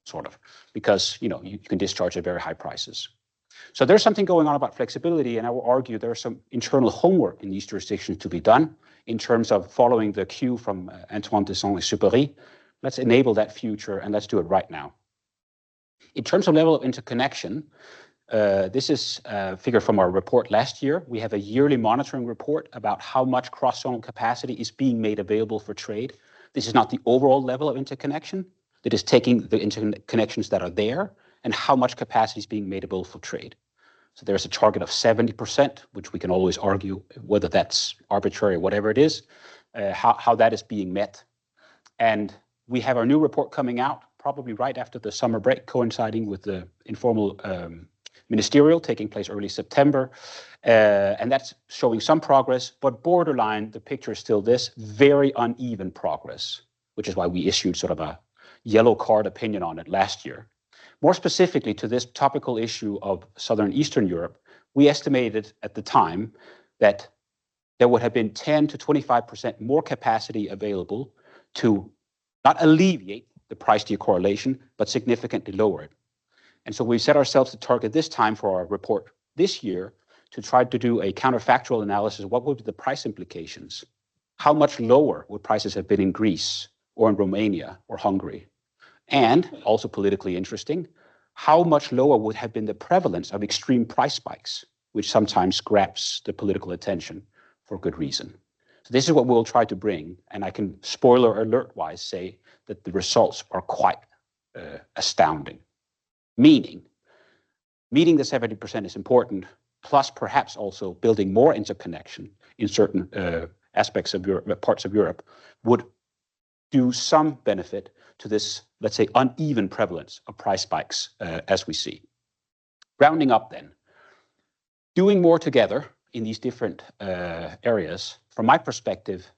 sort of, because, you know, you can discharge at very high prices. So there's something going on about flexibility, and I will argue there's some internal homework in these jurisdictions to be done in terms of following the cue from Antoine de Saint-Exupéry. Let's enable that future, and let's do it right now. In terms of level of interconnection, this is a figure from our report last year. We have a yearly monitoring report about how much cross-zonal capacity is being made available for trade. This is not the overall level of interconnection. It is taking the interconnections that are there and how much capacity is being made available for trade. So there's a target of 70%, which we can always argue whether that's arbitrary or whatever it is, how that is being met. And we have our new report coming out probably right after the summer break, coinciding with the informal ministerial taking place early September. And that's showing some progress, but borderline, the picture is still this, very uneven progress, which is why we issued sort of a yellow card opinion on it last year. More specifically to this topical issue of Southern Eastern Europe, we estimated at the time that there would have been 10 to 25% more capacity available to not alleviate the price decorrelation, but significantly lower it. And so we set ourselves to target this time for our report this year to try to do a counterfactual analysis of what would be the price implications. How much lower would prices have been in Greece or in Romania or Hungary? And also politically interesting, how much lower would have been the prevalence of extreme price spikes, which sometimes grabs the political attention for good reason. So this is what we'll try to bring, and I can spoiler alert-wise say that the results are quite astounding. Meaning, meeting the 70% is important, plus perhaps also building more interconnection in certain aspects of Europe, parts of Europe, would do some benefit to this, let's say, uneven prevalence of price spikes as we see. Rounding up then, doing more together in these different areas, from my perspective,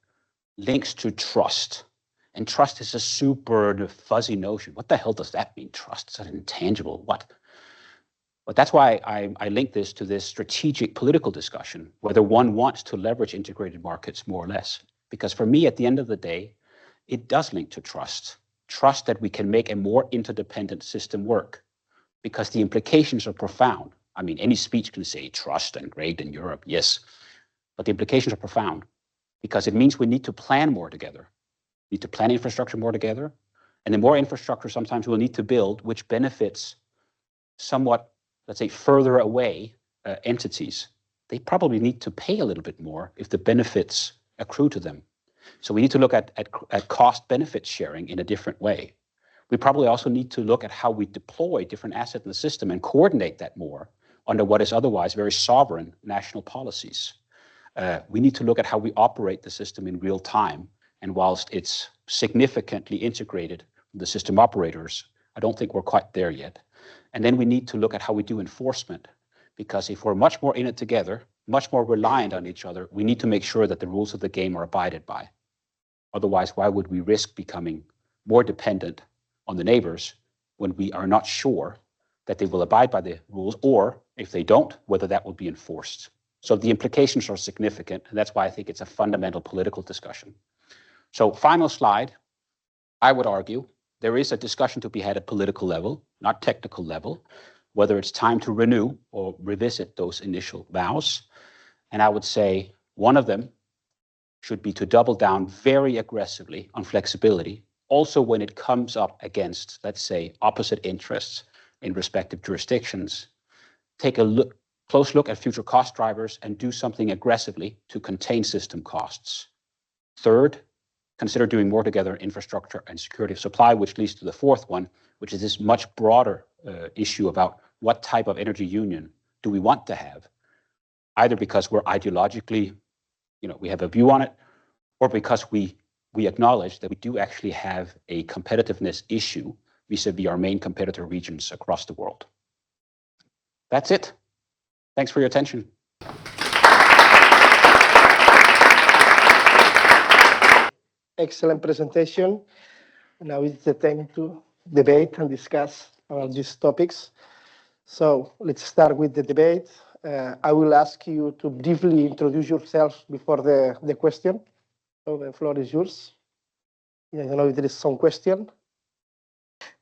links to trust. And trust is a super fuzzy notion. What the hell does that mean, trust? It's an intangible, what? But that's why I link this to this strategic political discussion, whether one wants to leverage integrated markets more or less. Because for me, at the end of the day, it does link to trust. Trust that we can make a more interdependent system work, because the implications are profound. I mean, any speech can say trust and great in Europe, yes, but the implications are profound, because it means we need to plan more together. We need to plan infrastructure more together, and the more infrastructure sometimes we'll need to build, which benefits somewhat, let's say, further away entities, they probably need to pay a little bit more if the benefits accrue to them. So we need to look at cost benefit sharing in a different way. We probably also need to look at how we deploy different assets in the system and coordinate that more under what is otherwise very sovereign national policies. We need to look at how we operate the system in real time. And whilst it's significantly integrated with the system operators, I don't think we're quite there yet. And then we need to look at how we do enforcement, because if we're much more in it together, much more reliant on each other, we need to make sure that the rules of the game are abided by. Otherwise, why would we risk becoming more dependent on the neighbors when we are not sure that they will abide by the rules, or if they don't, whether that will be enforced? So the implications are significant, and that's why I think it's a fundamental political discussion. So final slide, I would argue there is a discussion to be had at political level, not technical level, whether it's time to renew or revisit those initial vows. And I would say one of them should be to double down very aggressively on flexibility, also when it comes up against, let's say, opposite interests in respective jurisdictions. Take a close look at future cost drivers and do something aggressively to contain system costs. Third, consider doing more together in infrastructure and security of supply, which leads to the fourth one, which is this much broader issue about what type of energy union do we want to have, either because we're ideologically, we have a view on it, or because we acknowledge that we do actually have a competitiveness issue vis-a-vis our main competitor regions across the world. That's it. Thanks for your attention. Excellent presentation. Now it's the time to debate and discuss about these topics. So let's start with the debate. I will ask you to briefly introduce yourself before the question. So the floor is yours. I don't know if there is some question.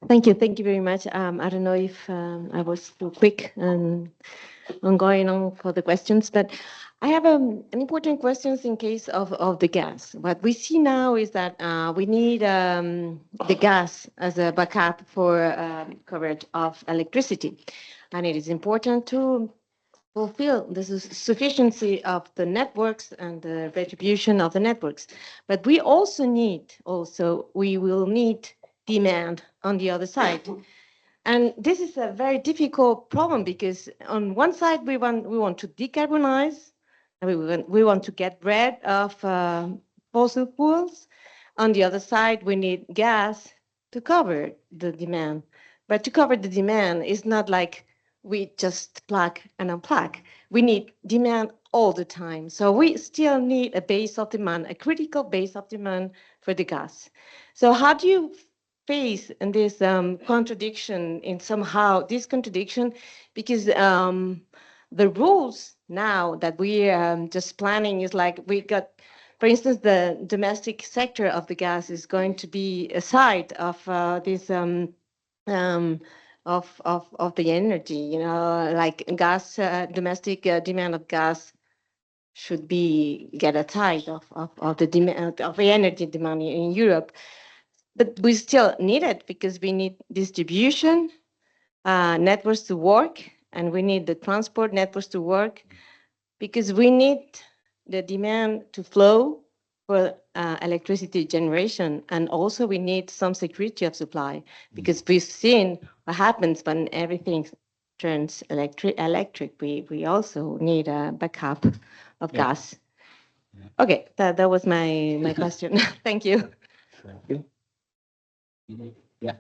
Thank you very much. I don't know if I was too quick on going on for the questions, but I have an important questions in case of the gas. What we see now is that we need the gas as a backup for coverage of electricity, and it is important to fulfill the sufficiency of the networks and the retribution of the networks. But we also we will need demand on the other side. And this is a very difficult problem, because on one side we want to decarbonize, and we want to get rid of fossil fuels. On the other side, we need gas to cover the demand. But to cover the demand is not like we just plug and unplug. We need demand all the time. So we still need a base of demand, a critical base of demand for the gas. So how do you face in this contradiction, this contradiction, because the rules now that we are just planning is like we got, for instance, the domestic sector of the gas is going to be a side of this of the energy, like gas, domestic demand of gas should get a side of the demand of the energy demand in Europe. But we still need it, because we need distribution networks to work, and we need the transport networks to work, because we need the demand to flow for electricity generation. And also we need some security of supply, because we've seen what happens when everything turns electric. We also need a backup of gas. Yeah. Okay, that was my question. Thank you. Thank you. Yeah.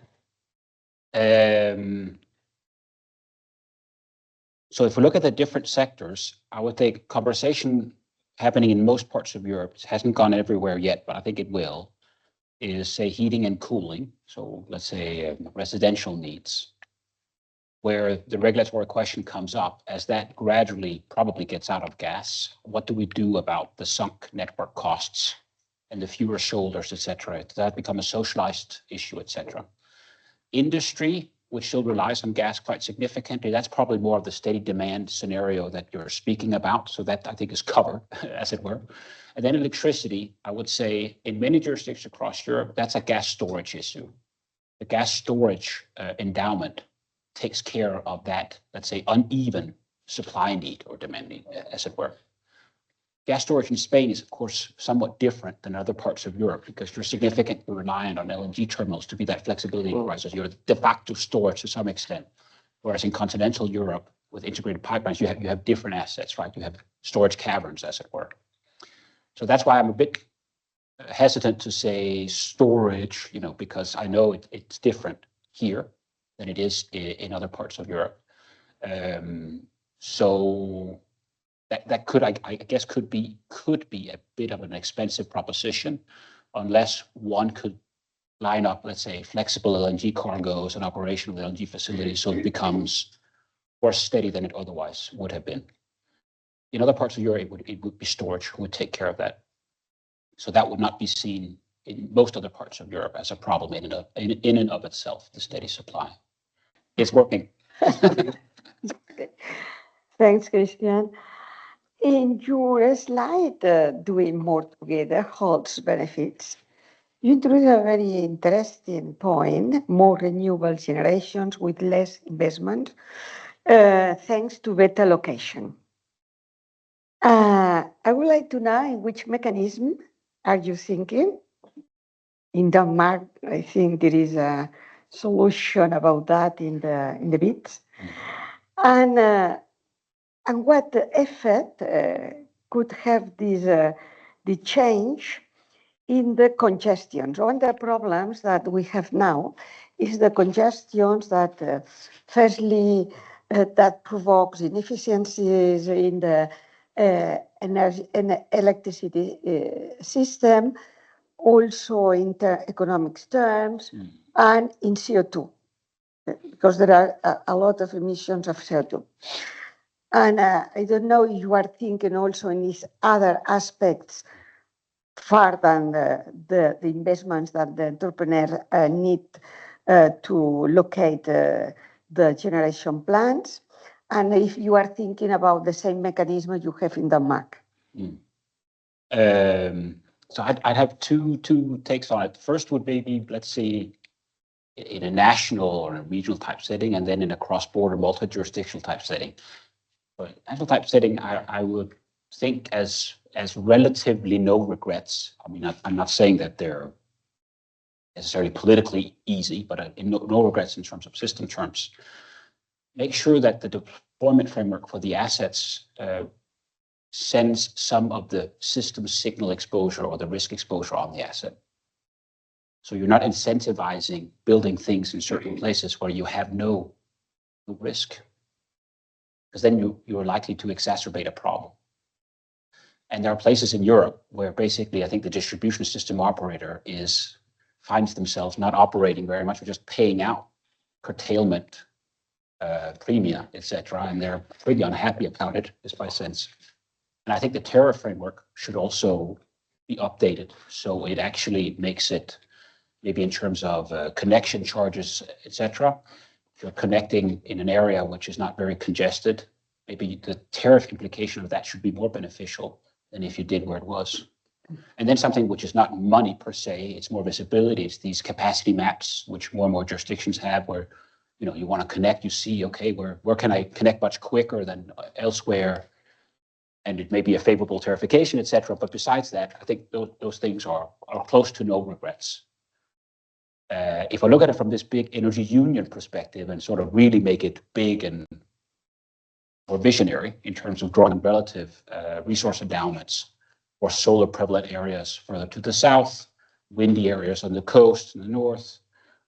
So if we look at the different sectors, I would think conversation happening in most parts of Europe, it hasn't gone everywhere yet, but I think it will, is say heating and cooling. So let's say residential needs, where the regulatory question comes up as that gradually probably gets out of gas. What do we do about the sunk network costs and the fewer shoulders, et cetera? Does that become a socialized issue, et cetera? Industry, which still relies on gas quite significantly, that's probably more of the steady demand scenario that you're speaking about. So that I think is covered, as it were. And then electricity, I would say in many jurisdictions across Europe, that's a gas storage issue. The gas storage endowment takes care of that, let's say, uneven supply need or demand need, as it were. Gas storage in Spain is, of course, somewhat different than other parts of Europe because you're significantly reliant on LNG terminals to be that flexibility crisis. You're de facto storage to some extent. Whereas in continental Europe, with integrated pipelines, you have different assets, right? You have storage caverns, as it were. So that's why I'm a bit hesitant to say storage, because I know it's different here than it is in other parts of Europe. So that could, I guess, could be a bit of an expensive proposition, unless one could line up, let's say, flexible LNG cargoes and operational LNG facilities, so it becomes more steady than it otherwise would have been. In other parts of Europe, it would be storage who would take care of that. So that would not be seen in most other parts of Europe as a problem in and of itself, the steady supply. It's working. Thanks, Christian. In your slide, doing more together holds benefits. You introduce a very interesting point, more renewable generations with less investment, thanks to better location. I would like to know in which mechanism are you thinking? In Denmark, I think there is a solution about that in the bids. And what effect could have this the change in the congestion? So one of the problems that we have now is the congestions that firstly that provokes inefficiencies in the energy and electricity system, also in economic terms, and in CO2, because there are a lot of emissions of CO2. And I don't know if you are thinking also in these other aspects far than the investments that the entrepreneur need to locate the generation plants, and if you are thinking about the same mechanism you have in Denmark. So I'd have two takes on it. First would be, let's see, in a national or a regional type setting, and then in a cross-border multi-jurisdictional type setting. But national type setting, I would think as relatively no regrets. I mean, I'm not saying that they're necessarily politically easy, but no regrets in terms of system terms. Make sure that the deployment framework for the assets sends some of the system signal exposure or the risk exposure on the asset. So you're not incentivizing building things in certain places where you have no risk, because then you're likely to exacerbate a problem. And there are places in Europe where basically I think the distribution system operator finds themselves not operating very much, or just paying out curtailment premia, etc., and they're pretty unhappy about it, is my sense. And I think the tariff framework should also be updated so it actually makes it, maybe in terms of connection charges, etc. If you're connecting in an area which is not very congested, maybe the tariff implication of that should be more beneficial than if you did where it was. And then something which is not money per se, it's more visibility. It's these capacity maps, which more and more jurisdictions have, where you want to connect, you see, okay, where can I connect much quicker than elsewhere? And it may be a favorable tariffication, et cetera. But besides that, I think those things are close to no regrets. If I look at it from this big energy union perspective and sort of really make it big and more visionary in terms of drawing relative resource endowments for solar prevalent areas further to the south, windy areas on the coast in the north,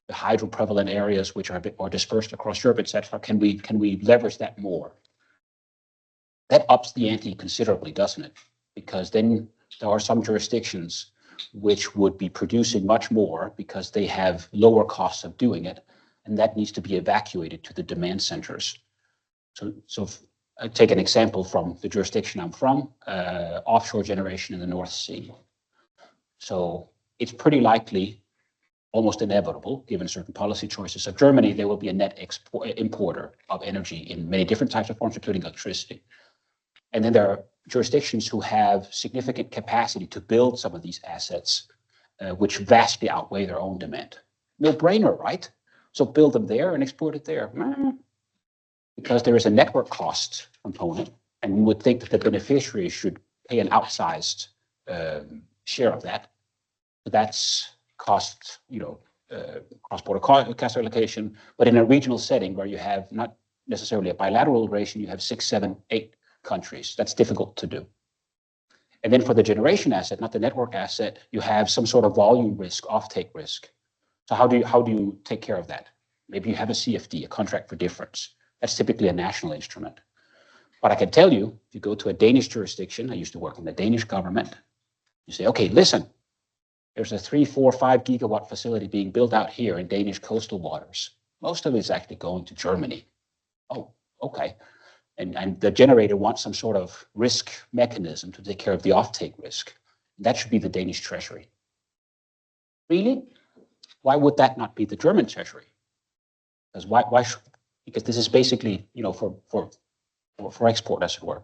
the hydro prevalent areas which are a bit more dispersed across Europe, et cetera, can we leverage that more? that ups the ante considerably, doesn't it? Because then there are some jurisdictions which would be producing much more because they have lower costs of doing it, and that needs to be evacuated to the demand centers. So I take an example from the jurisdiction I'm from, offshore generation in the North Sea. So it's pretty likely, almost inevitable, given certain policy choices of Germany, there will be a net importer of energy in many different types of forms, including electricity. And then there are jurisdictions who have significant capacity to build some of these assets, which vastly outweigh their own demand. No brainer, right? So build them there and export it there. Because there is a network cost component, and you would think that the beneficiary should pay an outsized share of that. But that's cost, cross-border cost allocation, but in a regional setting where you have not necessarily a bilateral relation, you have 6, 7, 8 countries. That's difficult to do. And then for the generation asset, not the network asset, you have some sort of volume risk, offtake risk. So how do you take care of that? Maybe you have a CFD, a contract for difference. That's typically a national instrument. But I can tell you, if you go to a Danish jurisdiction, I used to work in the Danish government, you say, okay, listen, there's a 3, 4, 5 gigawatt facility being built out here in Danish coastal waters. Most of it is actually going to Germany. Oh, okay. And the generator wants some sort of risk mechanism to take care of the offtake risk. That should be the Danish treasury. Really? Why would that not be the German treasury? Because why should, because this is basically, for export, as it were.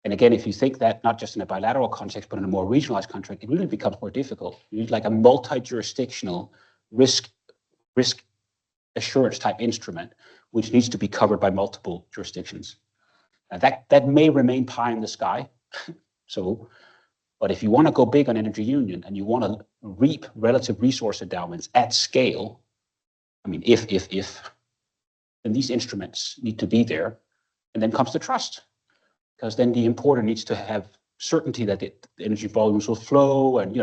And again, if you think that not just in a bilateral context, but in a more regionalized contract, it really becomes more difficult. You need like a multi-jurisdictional risk assurance type instrument, which needs to be covered by multiple jurisdictions. Now that may remain pie in the sky. But if you want to go big on energy union and you want to reap relative resource endowments at scale, I mean, if, then these instruments need to be there. And then comes the trust, because then the importer needs to have certainty that the energy volumes will flow, and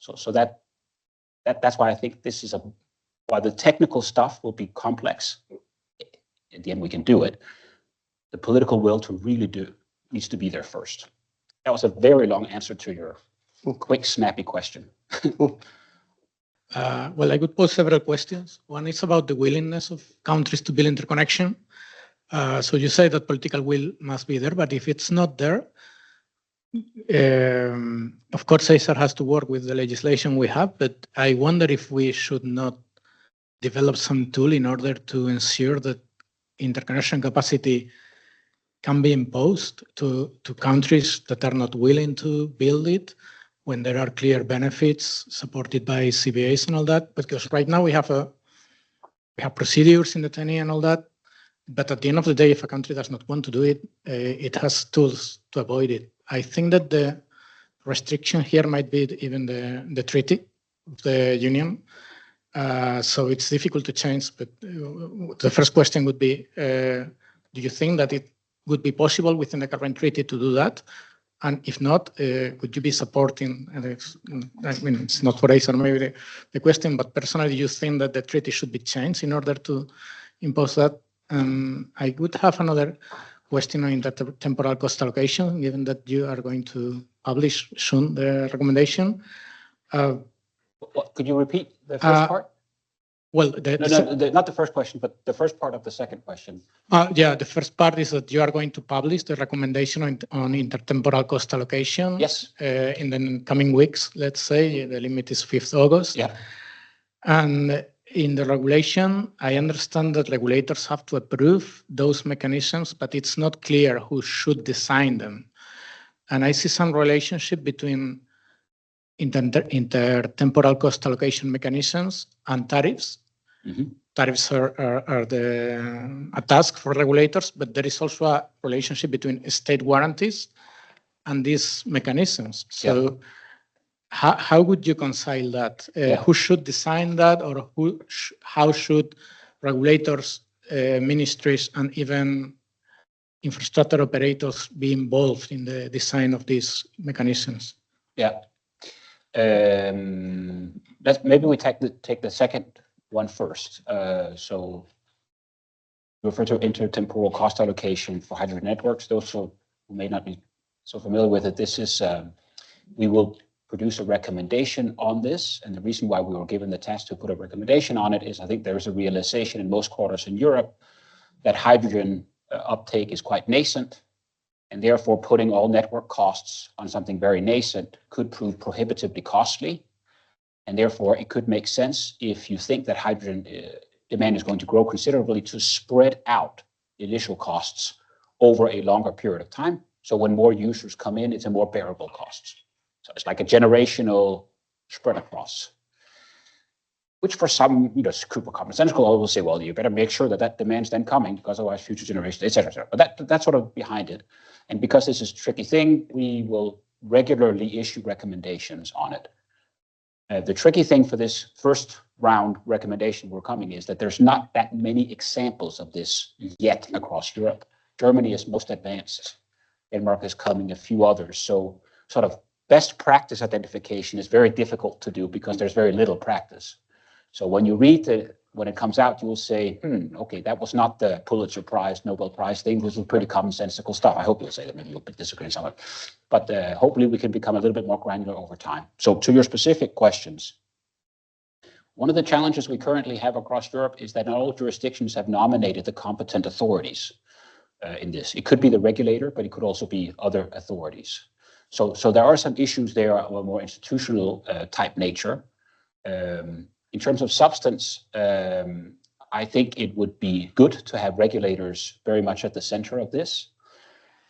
so that's why I think this is while the technical stuff will be complex, at the end we can do it. The political will to really do needs to be there first. That was a very long answer to your quick, snappy question. Well, I could pose several questions. One is about the willingness of countries to build interconnection. So you say that political will must be there, but if it's not there, of course, ACER has to work with the legislation we have, but I wonder if we should not develop some tool in order to ensure that interconnection capacity can be imposed to countries that are not willing to build it when there are clear benefits supported by CBAs and all that. Because right now we have procedures in the TENI and all that. But at the end of the day, if a country does not want to do it, it has tools to avoid it. I think that the restriction here might be even the treaty of the Union. So it's difficult to change. But the first question would be, do you think that it would be possible within the current treaty to do that? And if not, could you be supporting, it's not for ACER maybe the question, but personally, do you think that the treaty should be changed in order to impose that? I would have another question on the temporal cost allocation, given that you are going to publish soon the recommendation. Could you repeat the first part? Well, not the first question, but the first part of the second question. Yeah, the first part is that you are going to publish the recommendation on intertemporal cost allocation. Yes. In the coming weeks, let's say. The limit is 5th August. Yeah. And in the regulation, I understand that regulators have to approve those mechanisms, but it's not clear who should design them. And I see some relationship between intertemporal cost allocation mechanisms and tariffs. Mm-hmm. Tariffs are a task for regulators, but there is also a relationship between state guarantees and these mechanisms. So yeah. How would you reconcile that? Who should design that, or how should regulators, ministries, and even infrastructure operators be involved in the design of these mechanisms? Yeah. Maybe we take the second one first. So you refer to intertemporal cost allocation for hydrogen networks. Those are who may not be so familiar with it, this is, we will produce a recommendation on this. And the reason why we were given the task to put a recommendation on it is I think there's a realization in most quarters in Europe that hydrogen uptake is quite nascent, and therefore putting all network costs on something very nascent could prove prohibitively costly. And therefore it could make sense, if you think that hydrogen demand is going to grow considerably, to spread out the initial costs over a longer period of time. So when more users come in, it's a more bearable cost. So it's like a generational spread across, which for some, super commonsensical will say, well, you better make sure that that demand's then coming, because otherwise future generations, et cetera, et cetera. But that's sort of behind it. And because this is a tricky thing, we will regularly issue recommendations on it. The tricky thing for this first round recommendation we're coming is that there's not that many examples of this yet across Europe. Germany is most advanced. Denmark is coming, a few others. So sort of best practice identification is very difficult to do because there's very little practice. So when you read it, when it comes out, you will say, okay, that was not the Pulitzer Prize, Nobel Prize thing. This was pretty commonsensical stuff. I hope you'll say that. Maybe you'll disagree on some of it. But hopefully we can become a little bit more granular over time. So to your specific questions, one of the challenges we currently have across Europe is that not all jurisdictions have nominated the competent authorities in this. It could be the regulator, but it could also be other authorities. So there are some issues there of a more institutional type nature. In terms of substance, I think it would be good to have regulators very much at the center of this.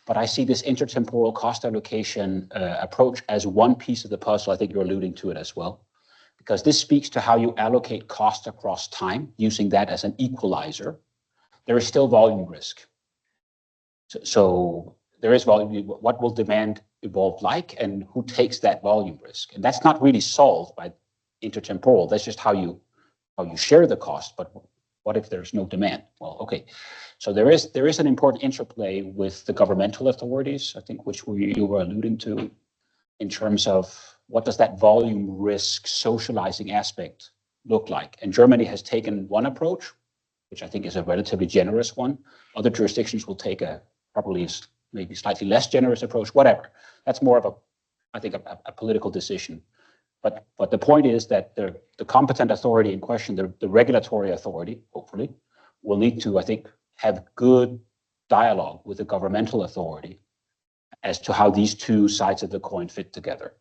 But I see this intertemporal cost allocation approach as one piece of the puzzle. I think you're alluding to it as well, because this speaks to how you allocate cost across time, using that as an equalizer. There is still volume risk. So there is volume. What will demand evolve like, and who takes that volume risk? And that's not really solved by intertemporal. That's just how you share the cost. But what if there's no demand? Well, okay. So there is an important interplay with the governmental authorities, I think, which you were alluding to, in terms of what does that volume risk socializing aspect look like? And Germany has taken one approach, which I think is a relatively generous one. Other jurisdictions will take probably maybe slightly less generous approach, whatever. That's more of I think a political decision. But the point is that the competent authority in question, the regulatory authority, hopefully, will need to, I think, have good dialogue with the governmental authority as to how these two sides of the coin fit together.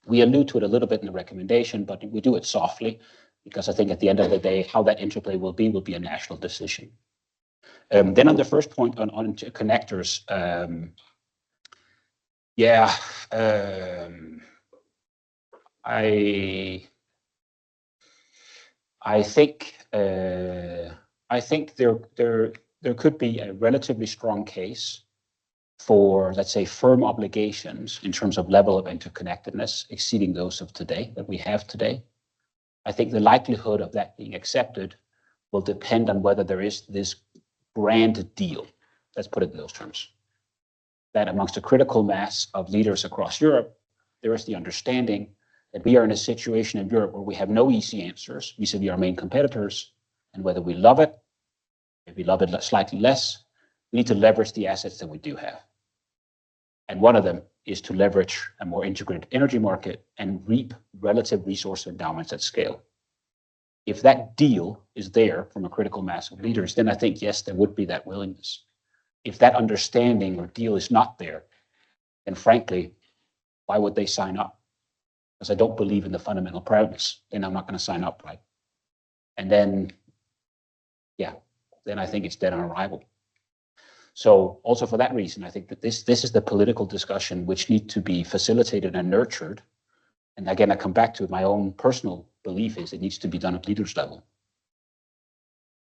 We allude to it a little bit in the recommendation, but we do it softly, because I think at the end of the day, how that interplay will be a national decision. Then on the first point on connectors, I think there could be a relatively strong case for, let's say, firm obligations in terms of level of interconnectedness exceeding those of today, that we have today. I think the likelihood of that being accepted will depend on whether there is this grand deal, let's put it in those terms, that amongst a critical mass of leaders across Europe, there is the understanding that we are in a situation in Europe where we have no easy answers vis-a-vis our main competitors, and whether we love it, if we love it slightly less, we need to leverage the assets that we do have. And one of them is to leverage a more integrated energy market and reap relative resource endowments at scale. If that deal is there from a critical mass of leaders, then I think, yes, there would be that willingness. If that understanding or deal is not there, then frankly, why would they sign up? Because I don't believe in the fundamental premise, then I'm not going to sign up, right? And then, then I think it's dead on arrival. So also for that reason, I think that this is the political discussion which needs to be facilitated and nurtured. And again, I come back to my own personal belief is it needs to be done at leaders level.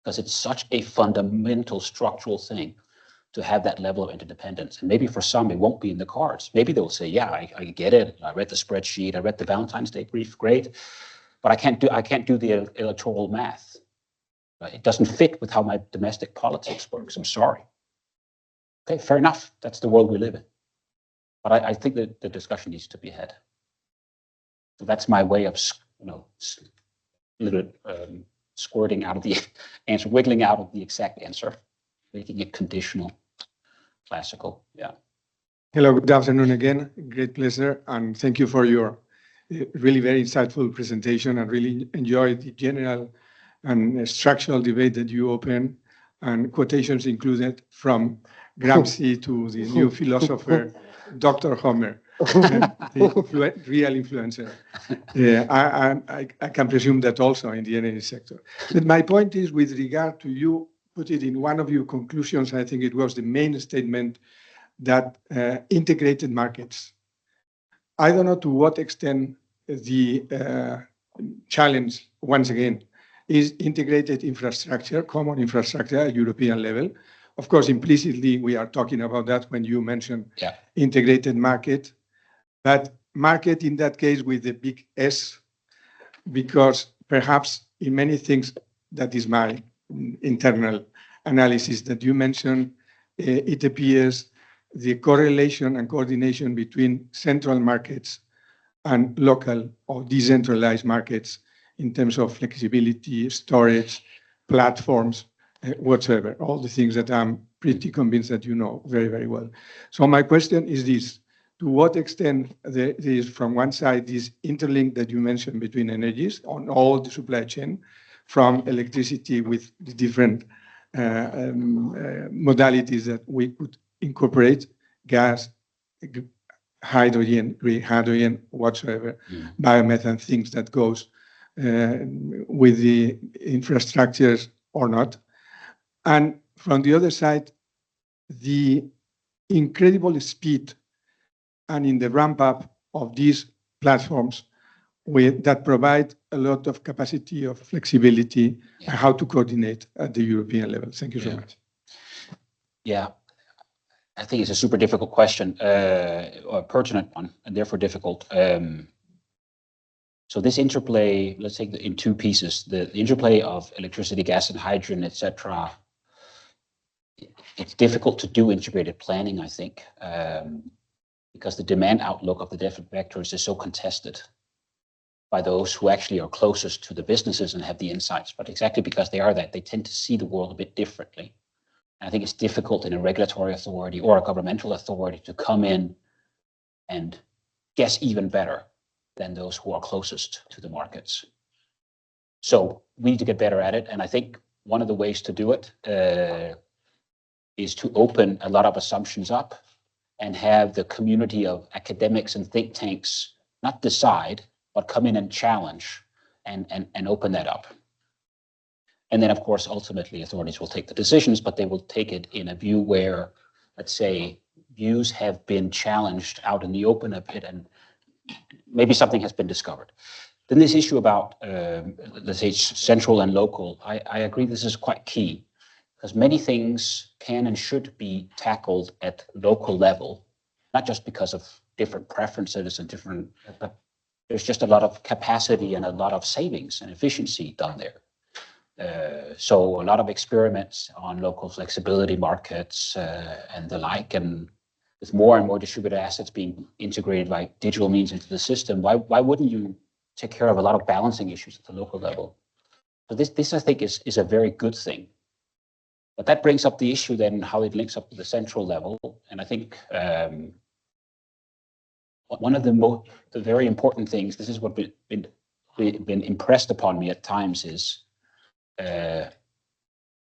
Because it's such a fundamental structural thing to have that level of interdependence. And maybe for some, it won't be in the cards. Maybe they'll say, yeah, I get it. I read the spreadsheet. I read the Valentine's Day brief. Great. But I can't do the electoral math. It doesn't fit with how my domestic politics works. I'm sorry. Okay, fair enough. That's the world we live in. But I think that the discussion needs to be had. So that's my way of, squirting out of the answer, wiggling out of the exact answer, making it conditional, classical. Yeah. Hello, good afternoon again. Great pleasure, and thank you for your really very insightful presentation. I really enjoyed the general and structural debate that you opened, and quotations included from Gramsci to the new philosopher, Dr. Homer, the real influencer. I can presume that also in the energy sector. But my point is with regard to you put it in one of your conclusions, I think it was the main statement that integrated markets. I don't know to what extent the challenge, once again, is integrated infrastructure, common infrastructure at European level. Of course, implicitly, we are talking about that when you mention integrated market, but market in that case with the big S, because perhaps in many things, that is my internal analysis that you mentioned, it appears the correlation and coordination between central markets and local or decentralized markets in terms of flexibility, storage, platforms, whatsoever, all the things that I'm pretty convinced that you know very, very well. So my question is this: to what extent there is, from one side, this interlink that you mentioned between energies on all the supply chain, from electricity with the different modalities that we could incorporate, gas, hydrogen, green hydrogen, whatsoever, biomethane, things that goes with the infrastructures or not. And from the other side, the incredible speed and in the ramp up of these platforms that provide a lot of capacity of flexibility and how to coordinate at the European level. Thank you so much. Yeah, I think it's a super difficult question, or a pertinent one, and therefore difficult. So this interplay, let's take it in two pieces. The interplay of electricity, gas, and hydrogen, etc. It's difficult to do integrated planning, I think, because the demand outlook of the different vectors is so contested by those who actually are closest to the businesses and have the insights. But exactly because they are that, they tend to see the world a bit differently. And I think it's difficult in a regulatory authority or a governmental authority to come in and guess even better than those who are closest to the markets. So we need to get better at it. And I think one of the ways to do it is to open a lot of assumptions up and have the community of academics and think tanks not decide, but come in and challenge and open that up. And then, of course, ultimately, authorities will take the decisions, but they will take it in a view where, let's say, views have been challenged out in the open a bit, and maybe something has been discovered. Then this issue about, let's say, central and local, I agree this is quite key, because many things can and should be tackled at local level, not just because of different preferences and different, but there's just a lot of capacity and a lot of savings and efficiency done there. So a lot of experiments on local flexibility markets and the like, and with more and more distributed assets being integrated by digital means into the system, why wouldn't you take care of a lot of balancing issues at the local level? So this I think is a very good thing. But that brings up the issue then how it links up to the central level. And I think one of the very important things, this is what been impressed upon me at times, is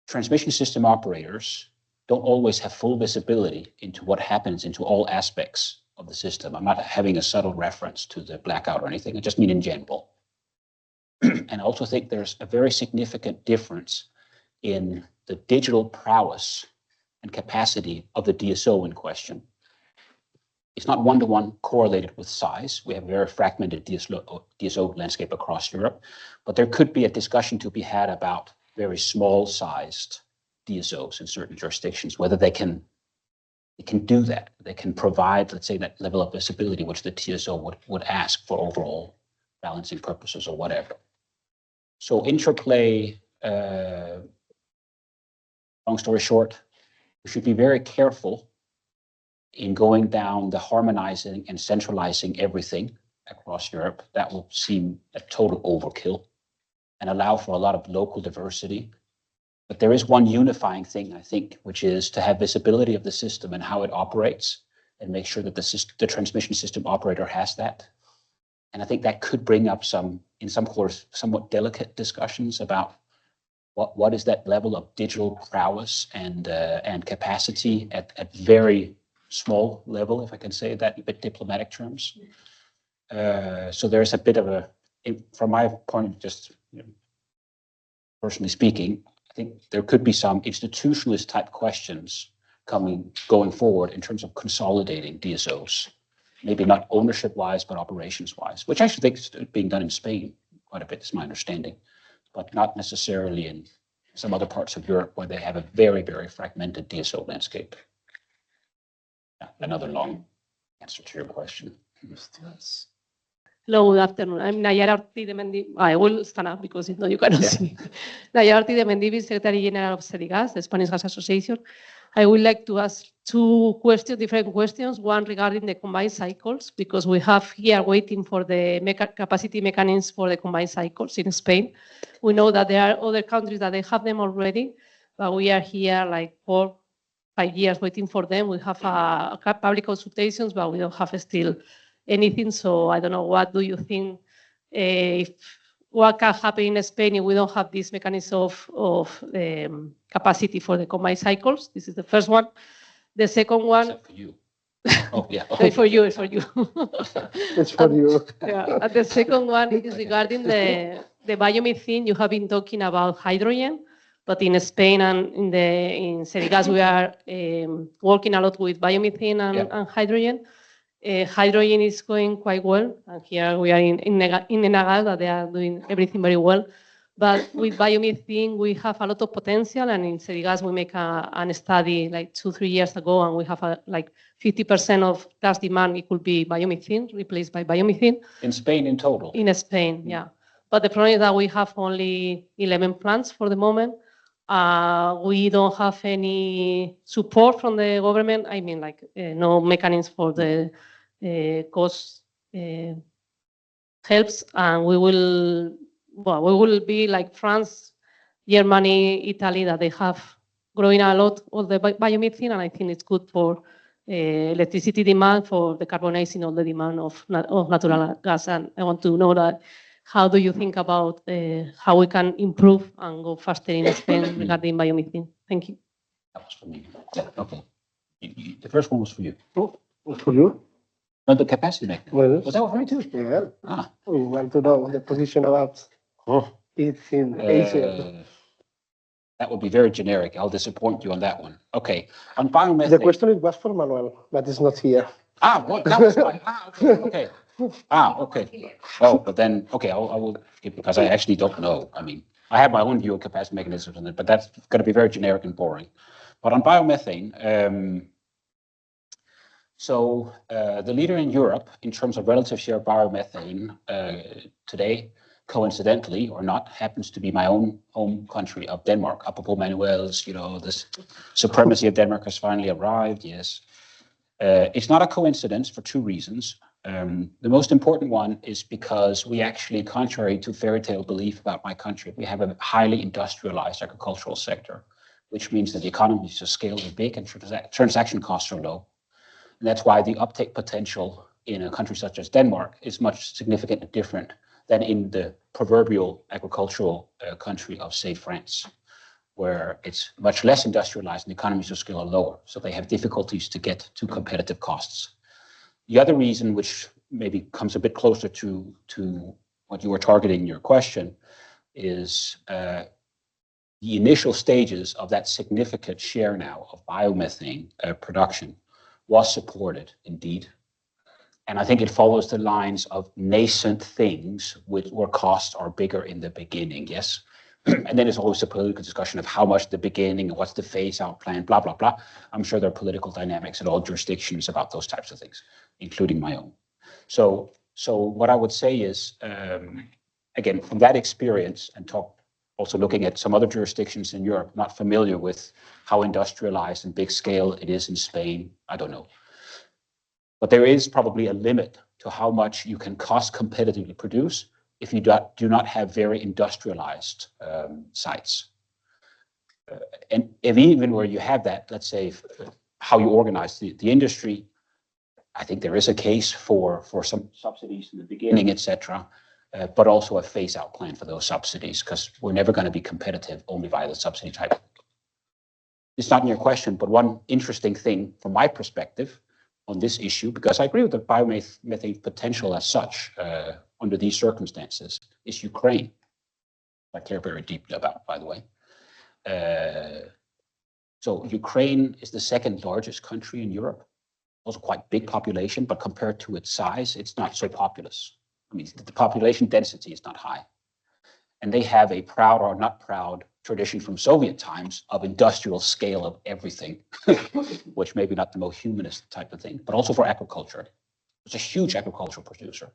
transmission system operators don't always have full visibility into what happens into all aspects of the system. I'm not having a subtle reference to the blackout or anything. I just mean in general. And I also think there's a very significant difference in the digital prowess and capacity of the DSO in question. It's not one-to-one correlated with size. We have a very fragmented DSO landscape across Europe, but there could be a discussion to be had about very small-sized DSOs in certain jurisdictions, whether they can do that. They can provide, let's say, that level of visibility which the TSO would ask for overall balancing purposes or whatever. So interplay, long story short, we should be very careful in going down the harmonizing and centralizing everything across Europe. That will seem a total overkill and allow for a lot of local diversity. But there is one unifying thing, I think, which is to have visibility of the system and how it operates and make sure that the transmission system operator has that. And I think that could bring up in some course, somewhat delicate discussions about what is that level of digital prowess and capacity at very small level, if I can say that in a bit diplomatic terms. So there's a bit of from my point, just personally speaking, I think there could be some institutionalist type questions going forward in terms of consolidating DSOs. Maybe not ownership-wise, but operations-wise, which I actually think is being done in Spain quite a bit, is my understanding, but not necessarily in some other parts of Europe where they have a very, very fragmented DSO landscape. Yeah, another long answer to your question. Hello, good afternoon. I'm Nayara Ortiz de Mendivi. I will stand up because if not, you cannot see. Nayara Ortiz de Mendivi, Secretary General of Enagás, the Spanish Gas Association. I would like to ask two different questions. One regarding the combined cycles, because we have here waiting for the capacity mechanisms for the combined cycles in Spain. We know that there are other countries that they have them already, but we are here like 4-5 years waiting for them. We have public consultations, but we don't have still anything. So I don't know, what do you think, what can happen in Spain if we don't have this mechanism of capacity for the combined cycles? This is the first one. The second one. Except for you. Oh, yeah. No, for you, it's for you. It's for you. Yeah. And the second one is regarding the biomethane. You have been talking about hydrogen, but in Spain and in Enagás, we are working a lot with biomethane and hydrogen. Hydrogen is going quite well, and here we are in Enagás, that they are doing everything very well. But with biomethane, we have a lot of potential, and in Enagás, we make a study like 2-3 years ago, and we have like 50% of gas demand, it could be biomethane, replaced by biomethane. In Spain in total? In Spain, yeah. But the problem is that we have only 11 plants for the moment. We don't have any support from the government. I mean, like no mechanism for the cost helps, and we will be like France, Germany, Italy, that they have growing a lot of the biomethane, and I think it's good for electricity demand, for decarbonizing all the demand of natural gas. And I want to know that, how do you think about how we can improve and go faster in Spain regarding biomethane? Thank you. That was for me. Yeah, okay. The first one was for you. Oh, for you? No, the capacity mechanism. Well, Was that one for me too? Yeah. We want to know the position about it in ACER. That would be very generic. I'll disappoint you on that one. Okay. On biomethane. The question was for Manuel, but it's not here. What? That was fine. Okay. Okay. Oh, but then, okay, I will skip, because I actually don't know. I mean, I have my own view of capacity mechanisms on it, but that's going to be very generic and boring. But on biomethane, so the leader in Europe in terms of relative share of biomethane today, coincidentally or not, happens to be my own home country of Denmark. Apropos Manuel's, this supremacy of Denmark has finally arrived. Yes. It's not a coincidence for two reasons. The most important one is because we actually, contrary to fairy tale belief about my country, we have a highly industrialized agricultural sector, which means that the economies of scale are big and transaction costs are low. And that's why the uptake potential in a country such as Denmark is much significantly different than in the proverbial agricultural country of, say, France, where it's much less industrialized and the economies of scale are lower. So they have difficulties to get to competitive costs. The other reason, which maybe comes a bit closer to what you were targeting in your question, is the initial stages of that significant share now of biomethane production was supported indeed. And I think it follows the lines of nascent things where costs are bigger in the beginning, yes? And then there's always a political discussion of how much at the beginning and what's the phase out plan, blah, blah, blah. I'm sure there are political dynamics in all jurisdictions about those types of things, including my own. So what I would say is, again, from that experience, and also looking at some other jurisdictions in Europe, not familiar with how industrialized and big scale it is in Spain, I don't know. But there is probably a limit to how much you can cost competitively produce if you do not have very industrialized sites. And if even where you have that, let's say how you organize the industry, I think there is a case for some subsidies in the beginning, etc., but also a phase-out plan for those subsidies, because we're never going to be competitive only via the subsidy type. It's not in your question, but one interesting thing from my perspective on this issue, because I agree with the biomethane potential as such under these circumstances, is Ukraine. I care very deeply about, by the way. So Ukraine is the second largest country in Europe. Also quite big population, but compared to its size, it's not so populous. I mean, the population density is not high. And they have a proud or not proud tradition from Soviet times of industrial scale of everything, which maybe not the most humanist type of thing, but also for agriculture. It's a huge agricultural producer.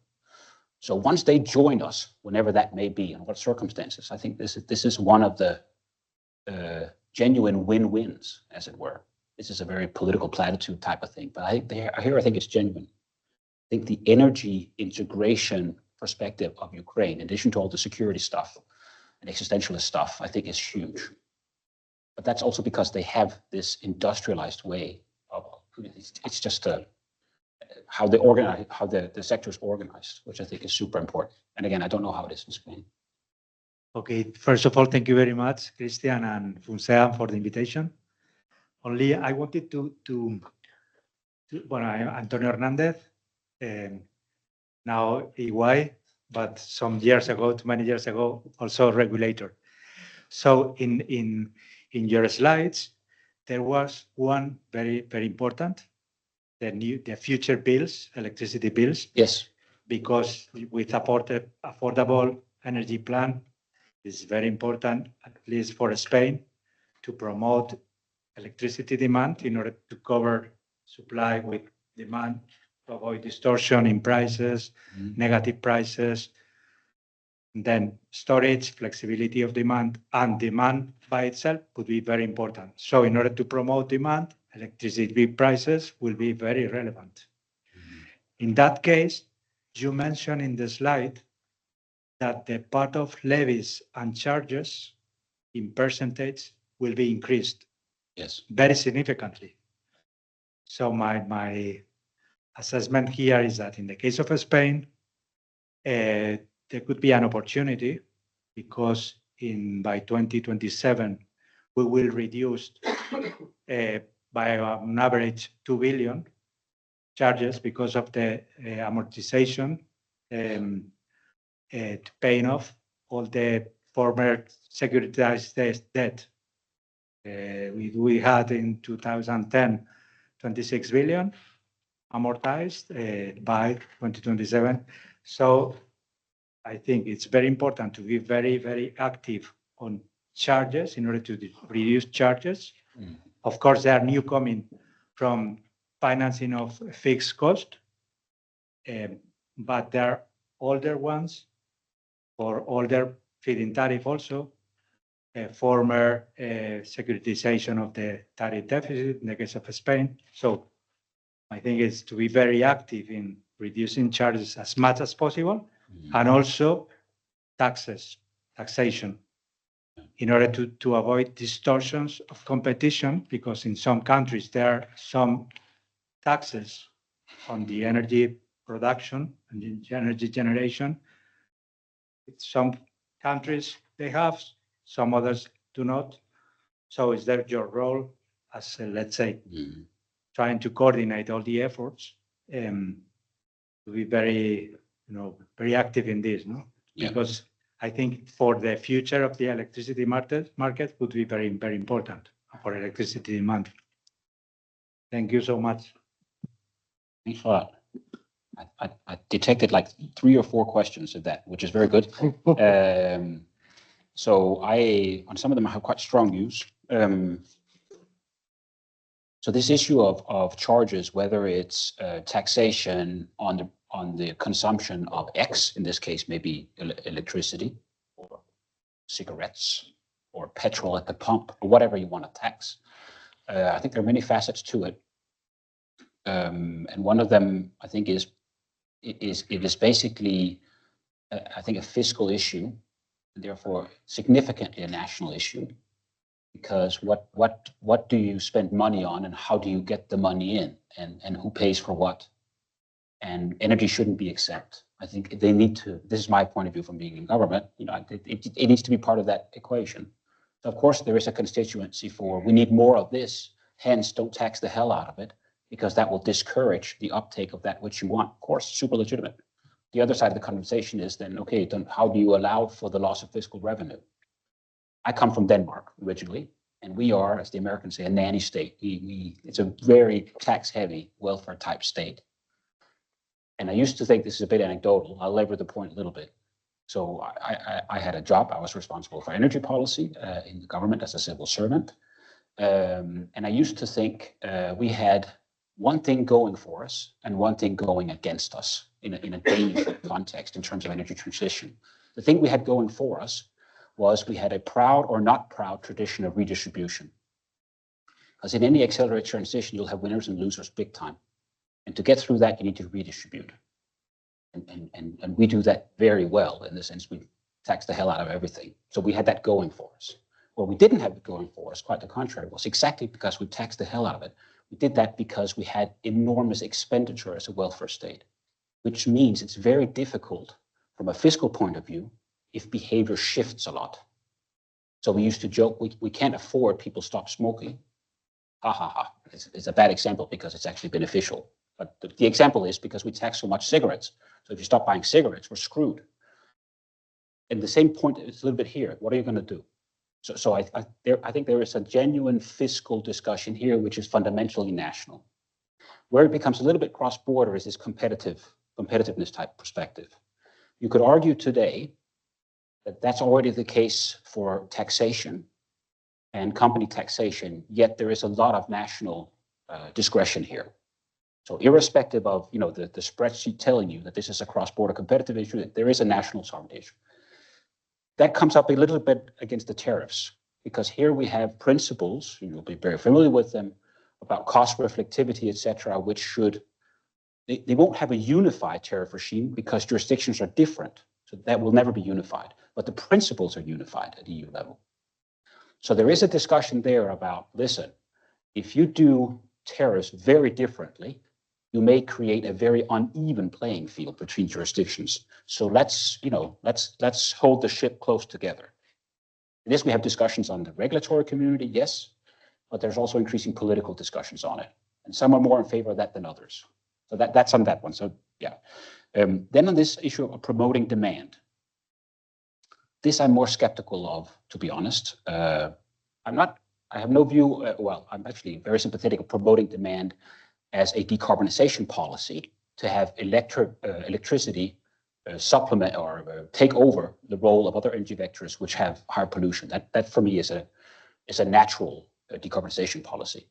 So once they join us, whenever that may be, and what circumstances, I think this is one of the genuine win-wins, as it were. This is a very political platitude type of thing, but I think it's genuine. I think the energy integration perspective of Ukraine, in addition to all the security stuff and existentialist stuff, I think is huge. But that's also because they have this industrialized way of, it's just how they organize, how the sector is organized, which I think is super important. And again, I don't know how it is in Spain. Okay, first of all, thank you very much, Christian and Funseam, for the invitation. Only I wanted to well, I'm Antonio Hernandez, now EY, but some years ago, too many years ago, also a regulator. So in your slides, there was one very, very important, the future bills, electricity bills. Yes. Because with affordable energy plan, it's very important, at least for Spain, to promote electricity demand in order to cover supply with demand, to avoid distortion in prices, negative prices. And then storage, flexibility of demand, and demand by itself would be very important. So in order to promote demand, electricity prices will be very relevant. In that case, you mentioned in the slide that the part of levies and charges in percentage will be increased. Yes. Very significantly. So my assessment here is that in the case of Spain, there could be an opportunity because by 2027, we will reduce by an average 2 billion charges because of the amortization paying off all the former securitized debt. We had in 2010, 26 billion amortized by 2027. So I think it's very important to be very, very active on charges in order to reduce charges. Of course, there are new coming from financing of fixed cost, but there are older ones for older feed-in tariff also, former securitization of the tariff deficit in the case of Spain. So I think it's to be very active in reducing charges as much as possible, and also taxation, in order to avoid distortions of competition, because in some countries there are some taxes on the energy production and the energy generation. Some countries they have, some others do not. So is that your role as, let's say, trying to coordinate all the efforts to be very, very active in this, no? Yeah. Because I think for the future of the electricity market would be very, very important for electricity demand. Thank you so much. Thanks a lot. I detected like 3 or 4 questions of that, which is very good. So on some of them, I have quite strong views. So this issue of charges, whether it's taxation on the consumption of X, in this case, maybe electricity or cigarettes or petrol at the pump or whatever you want to tax. I think there are many facets to it. And one of them, I think, it is basically, I think, a fiscal issue, and therefore significantly a national issue, because what do you spend money on, and how do you get the money in, and who pays for what? and energy shouldn't be exempt. I think they need to, this is my point of view from being in government, it needs to be part of that equation. So of course there is a constituency for, we need more of this, hence don't tax the hell out of it, because that will discourage the uptake of that which you want. Of course, super legitimate. The other side of the conversation is then, okay, then how do you allow for the loss of fiscal revenue? I come from Denmark originally, and we are, as the Americans say, a nanny state. It's a very tax-heavy welfare type state. And I used to think this is a bit anecdotal. I'll labor the point a little bit. So I had a job. I was responsible for energy policy in the government as a civil servant. And I used to think we had one thing going for us and one thing going against us in a Danish context in terms of energy transition. The thing we had going for us was we had a proud or not proud tradition of redistribution. Because in any accelerated transition, you'll have winners and losers big time. And to get through that, you need to redistribute. And we do that very well in the sense we tax the hell out of everything. So we had that going for us. What we didn't have it going for us, quite the contrary, was exactly because we taxed the hell out of it. We did that because we had enormous expenditure as a welfare state, which means it's very difficult from a fiscal point of view if behavior shifts a lot. So we used to joke, we can't afford people stop smoking. Ha ha ha. It's a bad example because it's actually beneficial. But the example is because we tax so much cigarettes. So if you stop buying cigarettes, we're screwed. And the same point is a little bit here. What are you going to do? So I think there is a genuine fiscal discussion here, which is fundamentally national. Where it becomes a little bit cross-border is this competitiveness type perspective. You could argue today that that's already the case for taxation and company taxation, yet there is a lot of national discretion here. So irrespective of the spreadsheet telling you that this is a cross-border competitive issue, that there is a national sovereignty issue. That comes up a little bit against the tariffs, because here we have principles, you'll be very familiar with them, about cost reflectivity, et cetera, which they won't have a unified tariff regime because jurisdictions are different. So that will never be unified, but the principles are unified at EU level. So there is a discussion there about, listen, if you do tariffs very differently, you may create a very uneven playing field between jurisdictions. So let's hold the ship close together. In this, we have discussions on the regulatory community, yes, but there's also increasing political discussions on it. And some are more in favor of that than others. So that's on that one. So yeah. Then on this issue of promoting demand, this I'm more skeptical of, to be honest. I have no view, I'm actually very sympathetic of promoting demand as a decarbonization policy to have electricity supplement or take over the role of other energy vectors which have higher pollution. That for me is a natural decarbonization policy.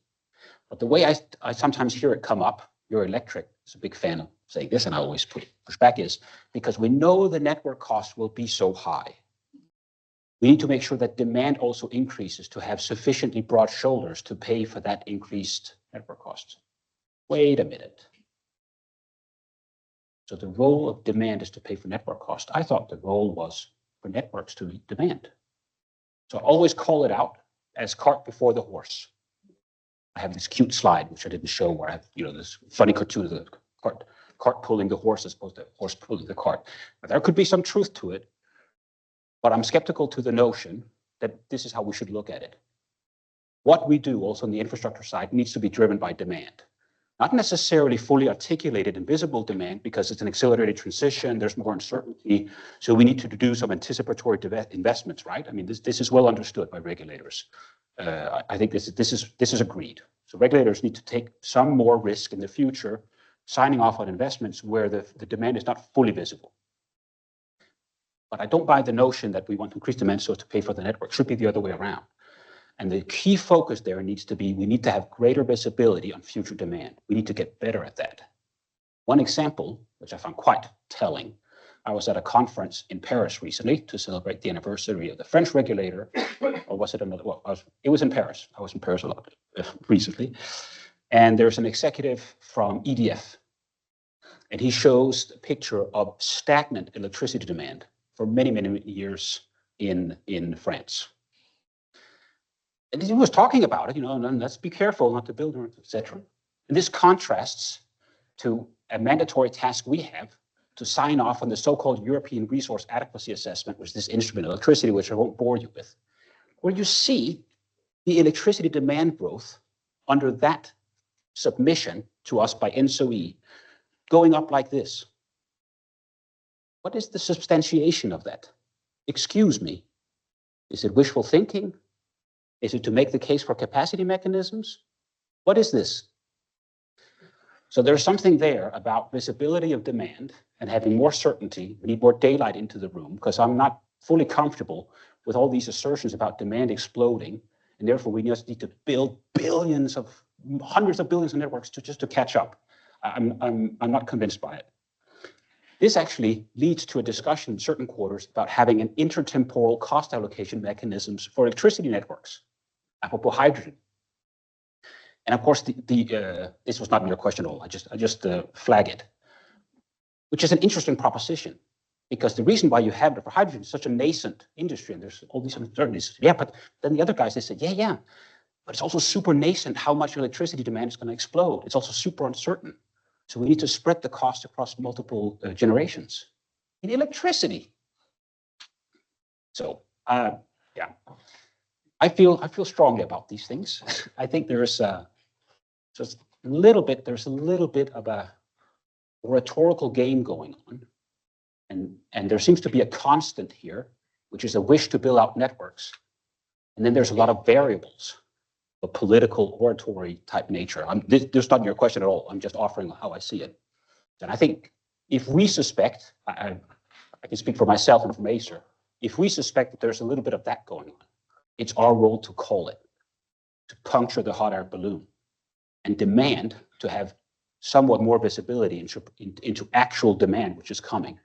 But the way I sometimes hear it come up, you're electric is a big fan of saying this, and I always push back, is because we know the network cost will be so high. We need to make sure that demand also increases to have sufficiently broad shoulders to pay for that increased network cost. Wait a minute. So the role of demand is to pay for network cost. I thought the role was for networks to meet demand. So I always call it out as cart before the horse. I have this cute slide, which I didn't show, where I have, this funny cartoon of the cart pulling the horse as opposed to horse pulling the cart. But there could be some truth to it, but I'm skeptical to the notion that this is how we should look at it. What we do also on the infrastructure side needs to be driven by demand. Not necessarily fully articulated and visible demand, because it's an accelerated transition, there's more uncertainty, so we need to do some anticipatory investments, right? I mean, this is well understood by regulators. I think this is agreed. So regulators need to take some more risk in the future, signing off on investments where the demand is not fully visible. But I don't buy the notion that we want to increase demand so as to pay for the network. It should be the other way around. And the key focus there needs to be, we need to have greater visibility on future demand. We need to get better at that. One example, which I found quite telling, I was at a conference in Paris recently to celebrate the anniversary of the French regulator, or was it another? Well, it was in Paris. I was in Paris a lot recently. And there's an executive from EDF, and he shows a picture of stagnant electricity demand for many, many years in France. And he was talking about it, and let's be careful not to build, etc. And this contrasts to a mandatory task we have to sign off on the so-called European Resource Adequacy Assessment, which is this instrument, electricity, which I won't bore you with, where you see the electricity demand growth under that submission to us by ENSOE going up like this. What is the substantiation of that? Excuse me. Is it wishful thinking? Is it to make the case for capacity mechanisms? What is this? So there's something there about visibility of demand and having more certainty. We need more daylight into the room because I'm not fully comfortable with all these assertions about demand exploding. And therefore, we just need to build hundreds of billions of networks just to catch up. I'm not convinced by it. This actually leads to a discussion in certain quarters about having an intertemporal cost allocation mechanisms for electricity networks, apropos hydrogen. And of course, this was not in your question at all. I just flag it, which is an interesting proposition, because the reason why you have it for hydrogen is such a nascent industry, and there's all these uncertainties. Yeah, but then the other guys, they said, yeah, but it's also super nascent how much electricity demand is going to explode. It's also super uncertain. So we need to spread the cost across multiple generations in electricity. So yeah, I feel strongly about these things. I think there's just a little bit of a rhetorical game going on, and there seems to be a constant here, which is a wish to build out networks, and then there's a lot of variables. A political oratory type nature. This is not your question at all. I'm just offering how I see it. And I think if we suspect, I can speak for myself and from ACER, if we suspect that there's a little bit of that going on, it's our role to call it, to puncture the hot air balloon and demand to have somewhat more visibility into actual demand, which is coming,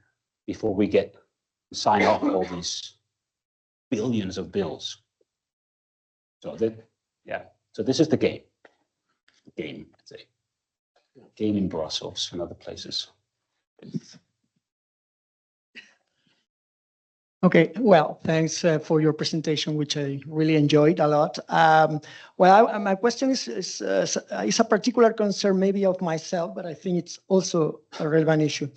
before we sign off all these billions of bills. So so this is the game. I'd say. Game in Brussels and other places. Okay, well, thanks for your presentation, which I really enjoyed a lot. My question is a particular concern maybe of myself, but I think it's also a relevant issue.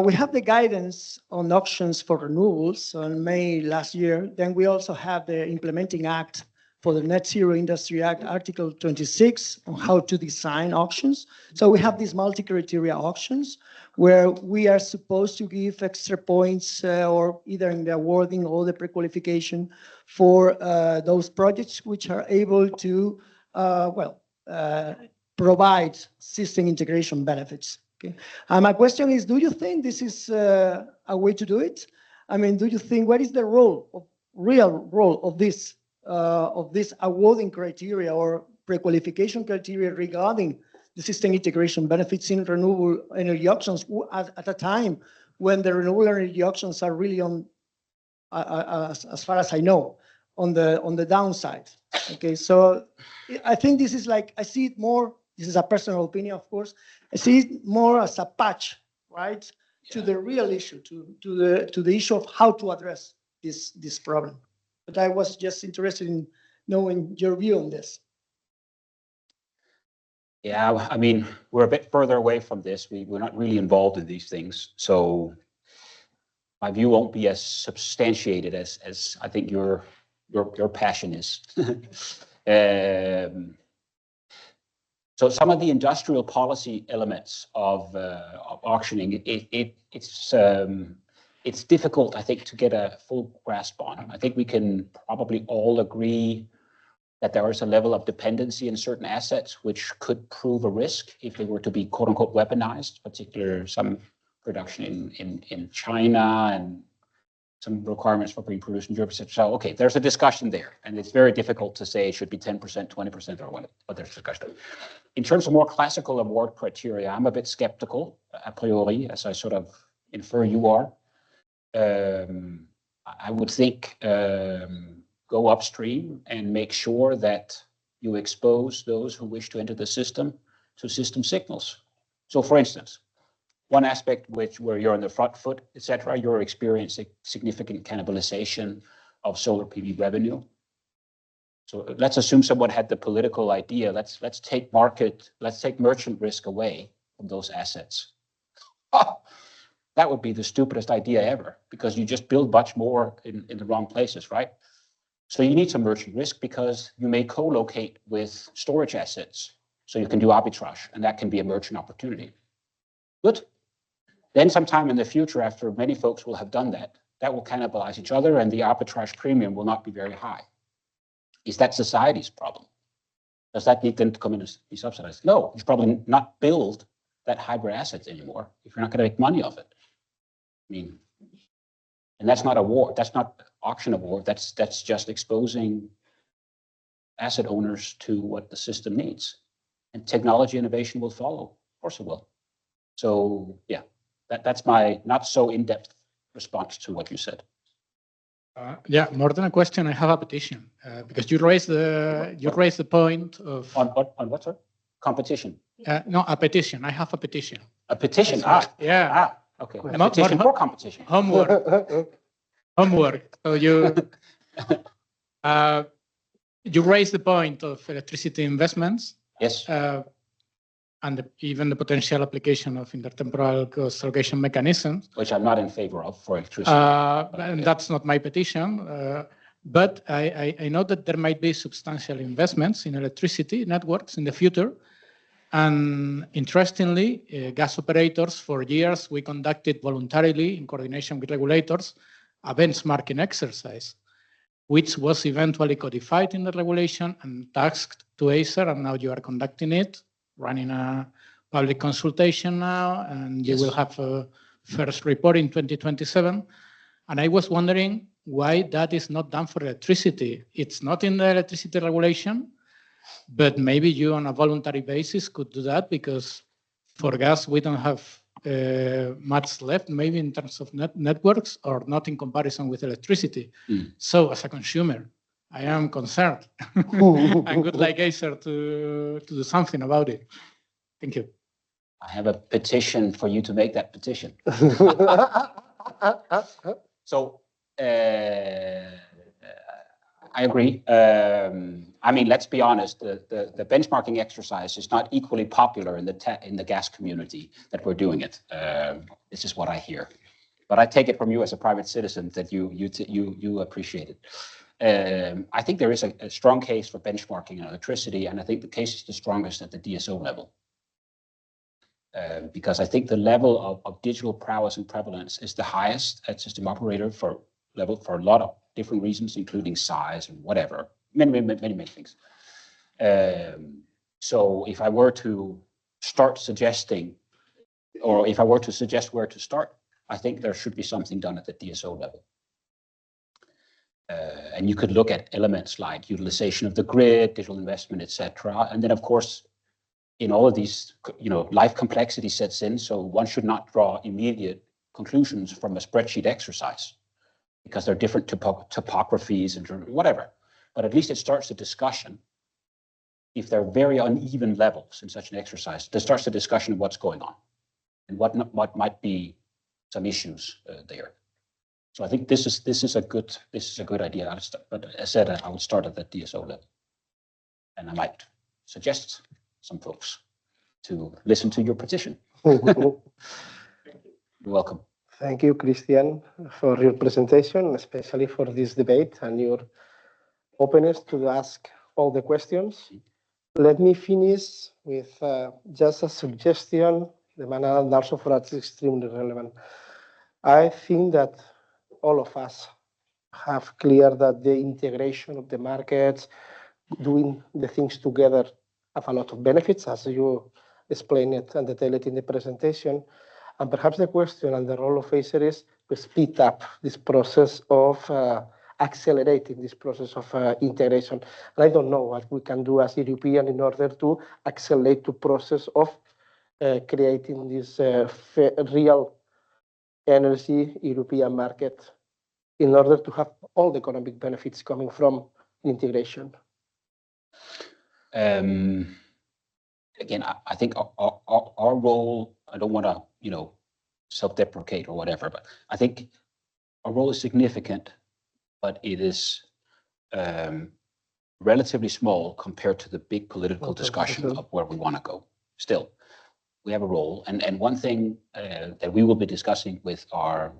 We have the guidance on auctions for renewables on May last year. Then we also have the implementing act for the Net Zero Industry Act, Article 26, on how to design auctions. So we have these multi-criteria auctions where we are supposed to give extra points or either in the awarding or the pre-qualification for those projects which are able to, provide system integration benefits. Okay. My question is, do you think this is a way to do it? I mean, do you think, what is the real role of this awarding criteria or pre-qualification criteria regarding the system integration benefits in renewable energy auctions at a time when the renewable energy auctions are really on, as far as I know, on the downside. Okay, so I think this is like, I see it more, this is a personal opinion, of course, I see it more as a patch, right, to the real issue, to the issue of how to address this problem. But I was just interested in knowing your view on this. Yeah, I mean, we're a bit further away from this. We're not really involved in these things. So my view won't be as substantiated as I think your passion is. So some of the industrial policy elements of auctioning, it's difficult, I think, to get a full grasp on. I think we can probably all agree that there is a level of dependency in certain assets which could prove a risk if they were to be quote unquote weaponized, particularly some production in China and some requirements for being produced in Europe. So, okay, there's a discussion there, and it's very difficult to say it should be 10%, 20% or what there's discussion. In terms of more classical award criteria, I'm a bit skeptical a priori, as I sort of infer you are. I would think go upstream and make sure that you expose those who wish to enter the system to system signals. So for instance, one aspect where you're on the front foot, etc., you're experiencing significant cannibalization of solar PV revenue. So let's assume someone had the political idea, let's take merchant risk away from those assets. Oh, that would be the stupidest idea ever, because you just build much more in the wrong places, right? So you need some merchant risk because you may co-locate with storage assets. So you can do arbitrage, and that can be a merchant opportunity. Good. Then sometime in the future, after many folks will have done that, that will cannibalize each other, and the arbitrage premium will not be very high. Is that society's problem? Does that need them to come in and be subsidized? No, you should probably not build that hybrid assets anymore if you're not going to make money off it. I mean, and that's not a war. That's not auction of war. That's just exposing asset owners to what the system needs. And technology innovation will follow. Of course it will. So yeah, that's my not so in-depth response to what you said. Yeah, more than a question, I have a petition because you raised the point of on what, sir? Competition. No, a petition. I have a petition. A petition. Yeah. Okay. A petition for competition. Homework. So you raised the point of electricity investments. Yes. And even the potential application of intertemporal cost allocation mechanisms. Which I'm not in favor of for electricity. And that's not my petition. But I know that there might be substantial investments in electricity networks in the future. And interestingly, gas operators, for years, we conducted voluntarily, in coordination with regulators, a benchmarking exercise, which was eventually codified in the regulation and tasked to ACER, and now you are conducting it, running a public consultation now, and you will have a first report in 2027. And I was wondering why that is not done for electricity. It's not in the electricity regulation, but maybe you on a voluntary basis could do that, because for gas, we don't have much left, maybe in terms of networks, or not in comparison with electricity. So as a consumer, I am concerned. I would like ACER to do something about it. Thank you. I have a petition for you to make that petition. So I agree. I mean, let's be honest. The benchmarking exercise is not equally popular in the gas community that we're doing it. This is what I hear, but I take it from you as a private citizen that you appreciate it. I think there is a strong case for benchmarking in electricity, and I think the case is the strongest at the DSO level. Because I think the level of digital prowess and prevalence is the highest at system operator for a lot of different reasons, including size and whatever, many things. So if I were to start suggesting, or if I were to suggest where to start, I think there should be something done at the DSO level. And you could look at elements like utilization of the grid, digital investment, etc. And then, of course, in all of these, life complexity sets in. So one should not draw immediate conclusions from a spreadsheet exercise, because there are different topographies and whatever. But at least it starts a discussion. If there are very uneven levels in such an exercise, there starts a discussion of what's going on and what might be some issues there. So I think this is a good idea. But as I said, I would start at the DSO level, and I might suggest some folks to listen to your petition. You're welcome. Thank you, Christian, for your presentation, especially for this debate and your openness to ask all the questions. Let me finish with just a suggestion, and also for us extremely relevant. I think that all of us have clear that the integration of the markets, doing the things together, have a lot of benefits, as you explained it and detailed it in the presentation. And perhaps the question and the role of ACER is to speed up this process of accelerating this process of integration. And I don't know what we can do as European in order to accelerate the process of creating this real energy European market in order to have all the economic benefits coming from integration. Again, I think our role, I don't want to, self-deprecate or whatever, but I think our role is significant, but it is relatively small compared to the big political discussion of where we want to go. Still, we have a role. And one thing that we will be discussing with our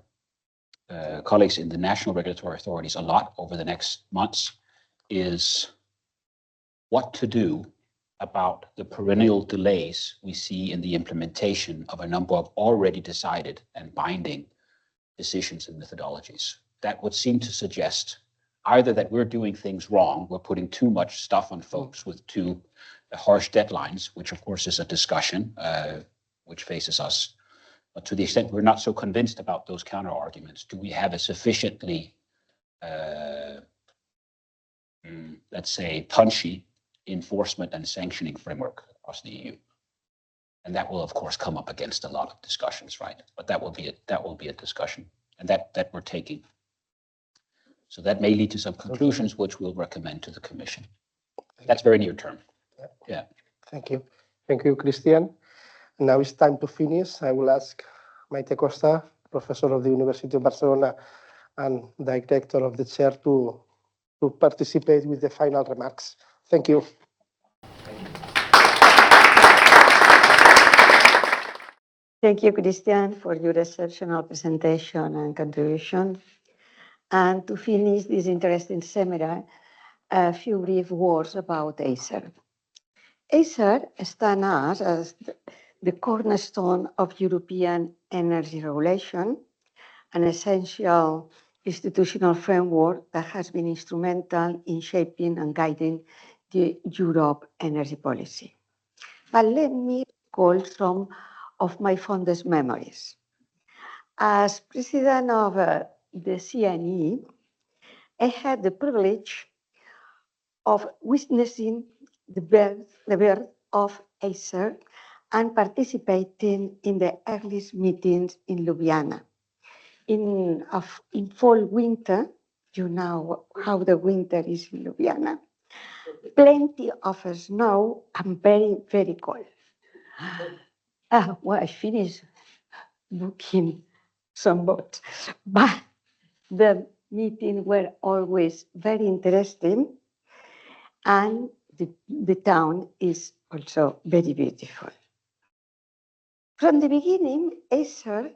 colleagues in the national regulatory authorities a lot over the next months is what to do about the perennial delays we see in the implementation of a number of already decided and binding decisions and methodologies. That would seem to suggest either that we're doing things wrong, we're putting too much stuff on folks with too harsh deadlines, which of course is a discussion which faces us. But to the extent we're not so convinced about those counter arguments, do we have a sufficiently, let's say, punchy enforcement and sanctioning framework across the EU? And that will, of course, come up against a lot of discussions, right? But that will be a discussion, and that we're taking. So that may lead to some conclusions, which we'll recommend to the Commission. That's very near term. Yeah. Thank you. Thank you, Christian. Now it's time to finish. I will ask Maite Costa, professor of the University of Barcelona and director of the chair, to participate with the final remarks. Thank you. Thank you, Christian, for your exceptional presentation and contribution. And to finish this interesting seminar, a few brief words about ACER. ACER stands as the cornerstone of European energy regulation, an essential institutional framework that has been instrumental in shaping and guiding the Europe energy policy. But let me recall some of my fondest memories. As president of the CNE, I had the privilege of witnessing the birth of ACER and participating in the earliest meetings in Ljubljana. In fall, winter, you know how the winter is in Ljubljana, plenty of snow and very, very cold. Well, I finished booking some boats, but the meetings were always very interesting, and the town is also very beautiful. From the beginning, ACER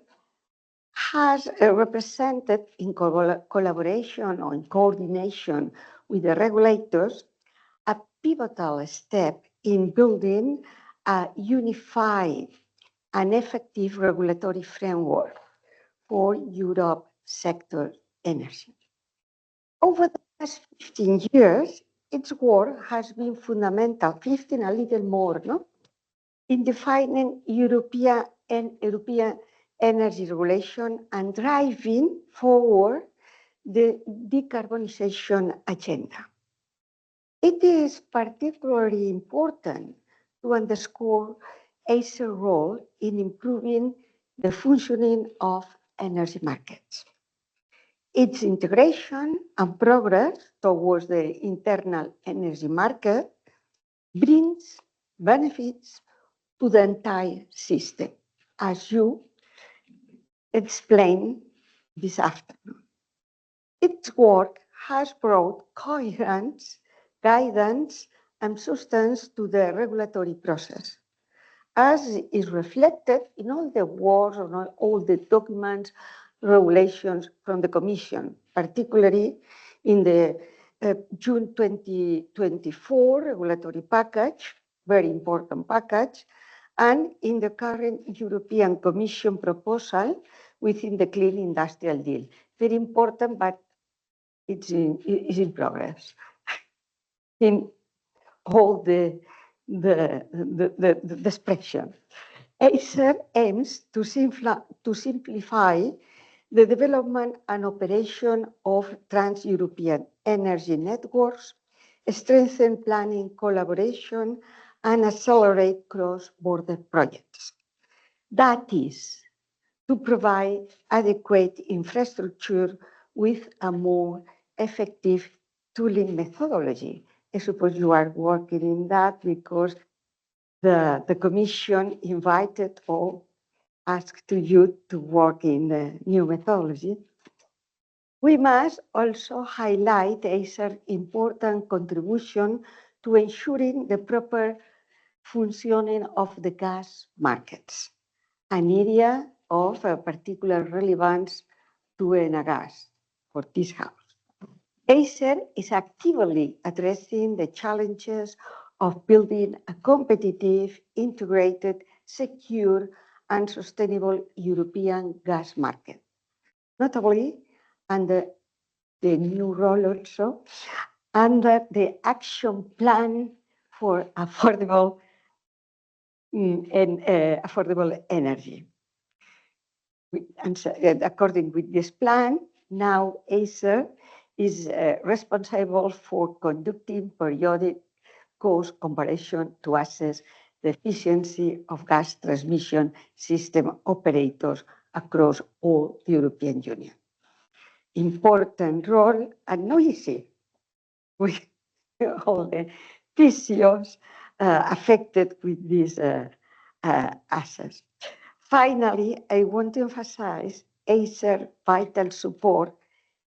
has represented, in collaboration or in coordination with the regulators, a pivotal step in building a unified and effective regulatory framework for Europe sector energy. Over the past 15 years, its work has been fundamental, 15 a little more, no? In defining European energy regulation and driving forward the decarbonization agenda. It is particularly important to underscore ACER's role in improving the functioning of energy markets. Its integration and progress towards the internal energy market brings benefits to the entire system, as you explained this afternoon. Its work has brought coherence, guidance, and substance to the regulatory process, as is reflected in all the words and all the documents, regulations from the Commission, particularly in the June 2024 regulatory package, very important package, and in the current European Commission proposal within the Clean Industrial Deal. Very important, but it's in progress. In all the expression. ACER aims to simplify the development and operation of trans-European energy networks, strengthen planning collaboration, and accelerate cross-border projects. That is, to provide adequate infrastructure with a more effective tooling methodology. I suppose you are working in that because the Commission invited or asked you to work in the new methodology. We must also highlight ACER's important contribution to ensuring the proper functioning of the gas markets, an area of particular relevance to Enagás for this house. ACER is actively addressing the challenges of building a competitive, integrated, secure, and sustainable European gas market, notably under the new role also, under the action plan for affordable energy. According with this plan, now ACER is responsible for conducting periodic cost comparison to assess the efficiency of gas transmission system operators across all the European Union. Important role and not easy with all the PCOs affected with these assets. Finally, I want to emphasize ACER vital support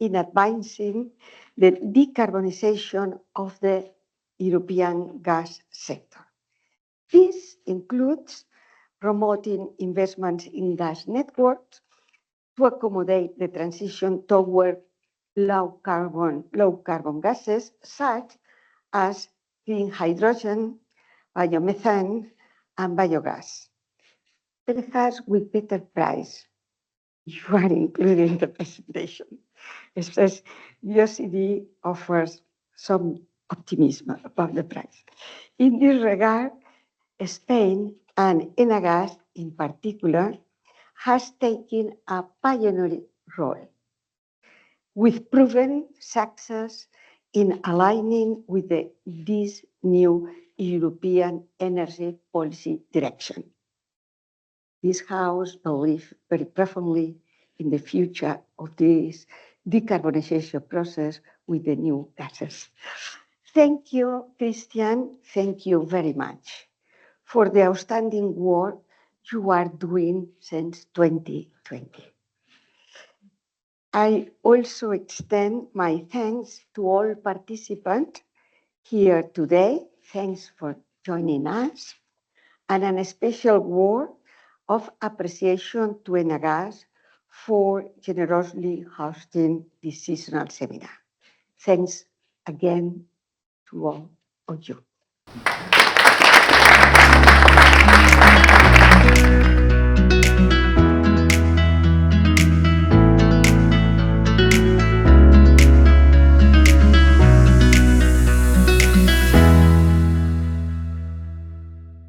in advancing the decarbonization of the European gas sector. This includes promoting investments in gas networks to accommodate the transition toward low carbon gases such as green hydrogen, biomethane, and biogas. Perhaps with better price. You are included in the presentation. It says UCD offers some optimism about the price. In this regard, Spain and Enagás in particular has taken a pioneering role with proven success in aligning with this new European energy policy direction. This House believes very profoundly in the future of this decarbonization process with the new gases. Thank you, Christian. Thank you very much for the outstanding work you are doing since 2020. I also extend my thanks to all participants here today. Thanks for joining us. And a special word of appreciation to Enagás for generously hosting this seasonal seminar. Thanks again to all of you.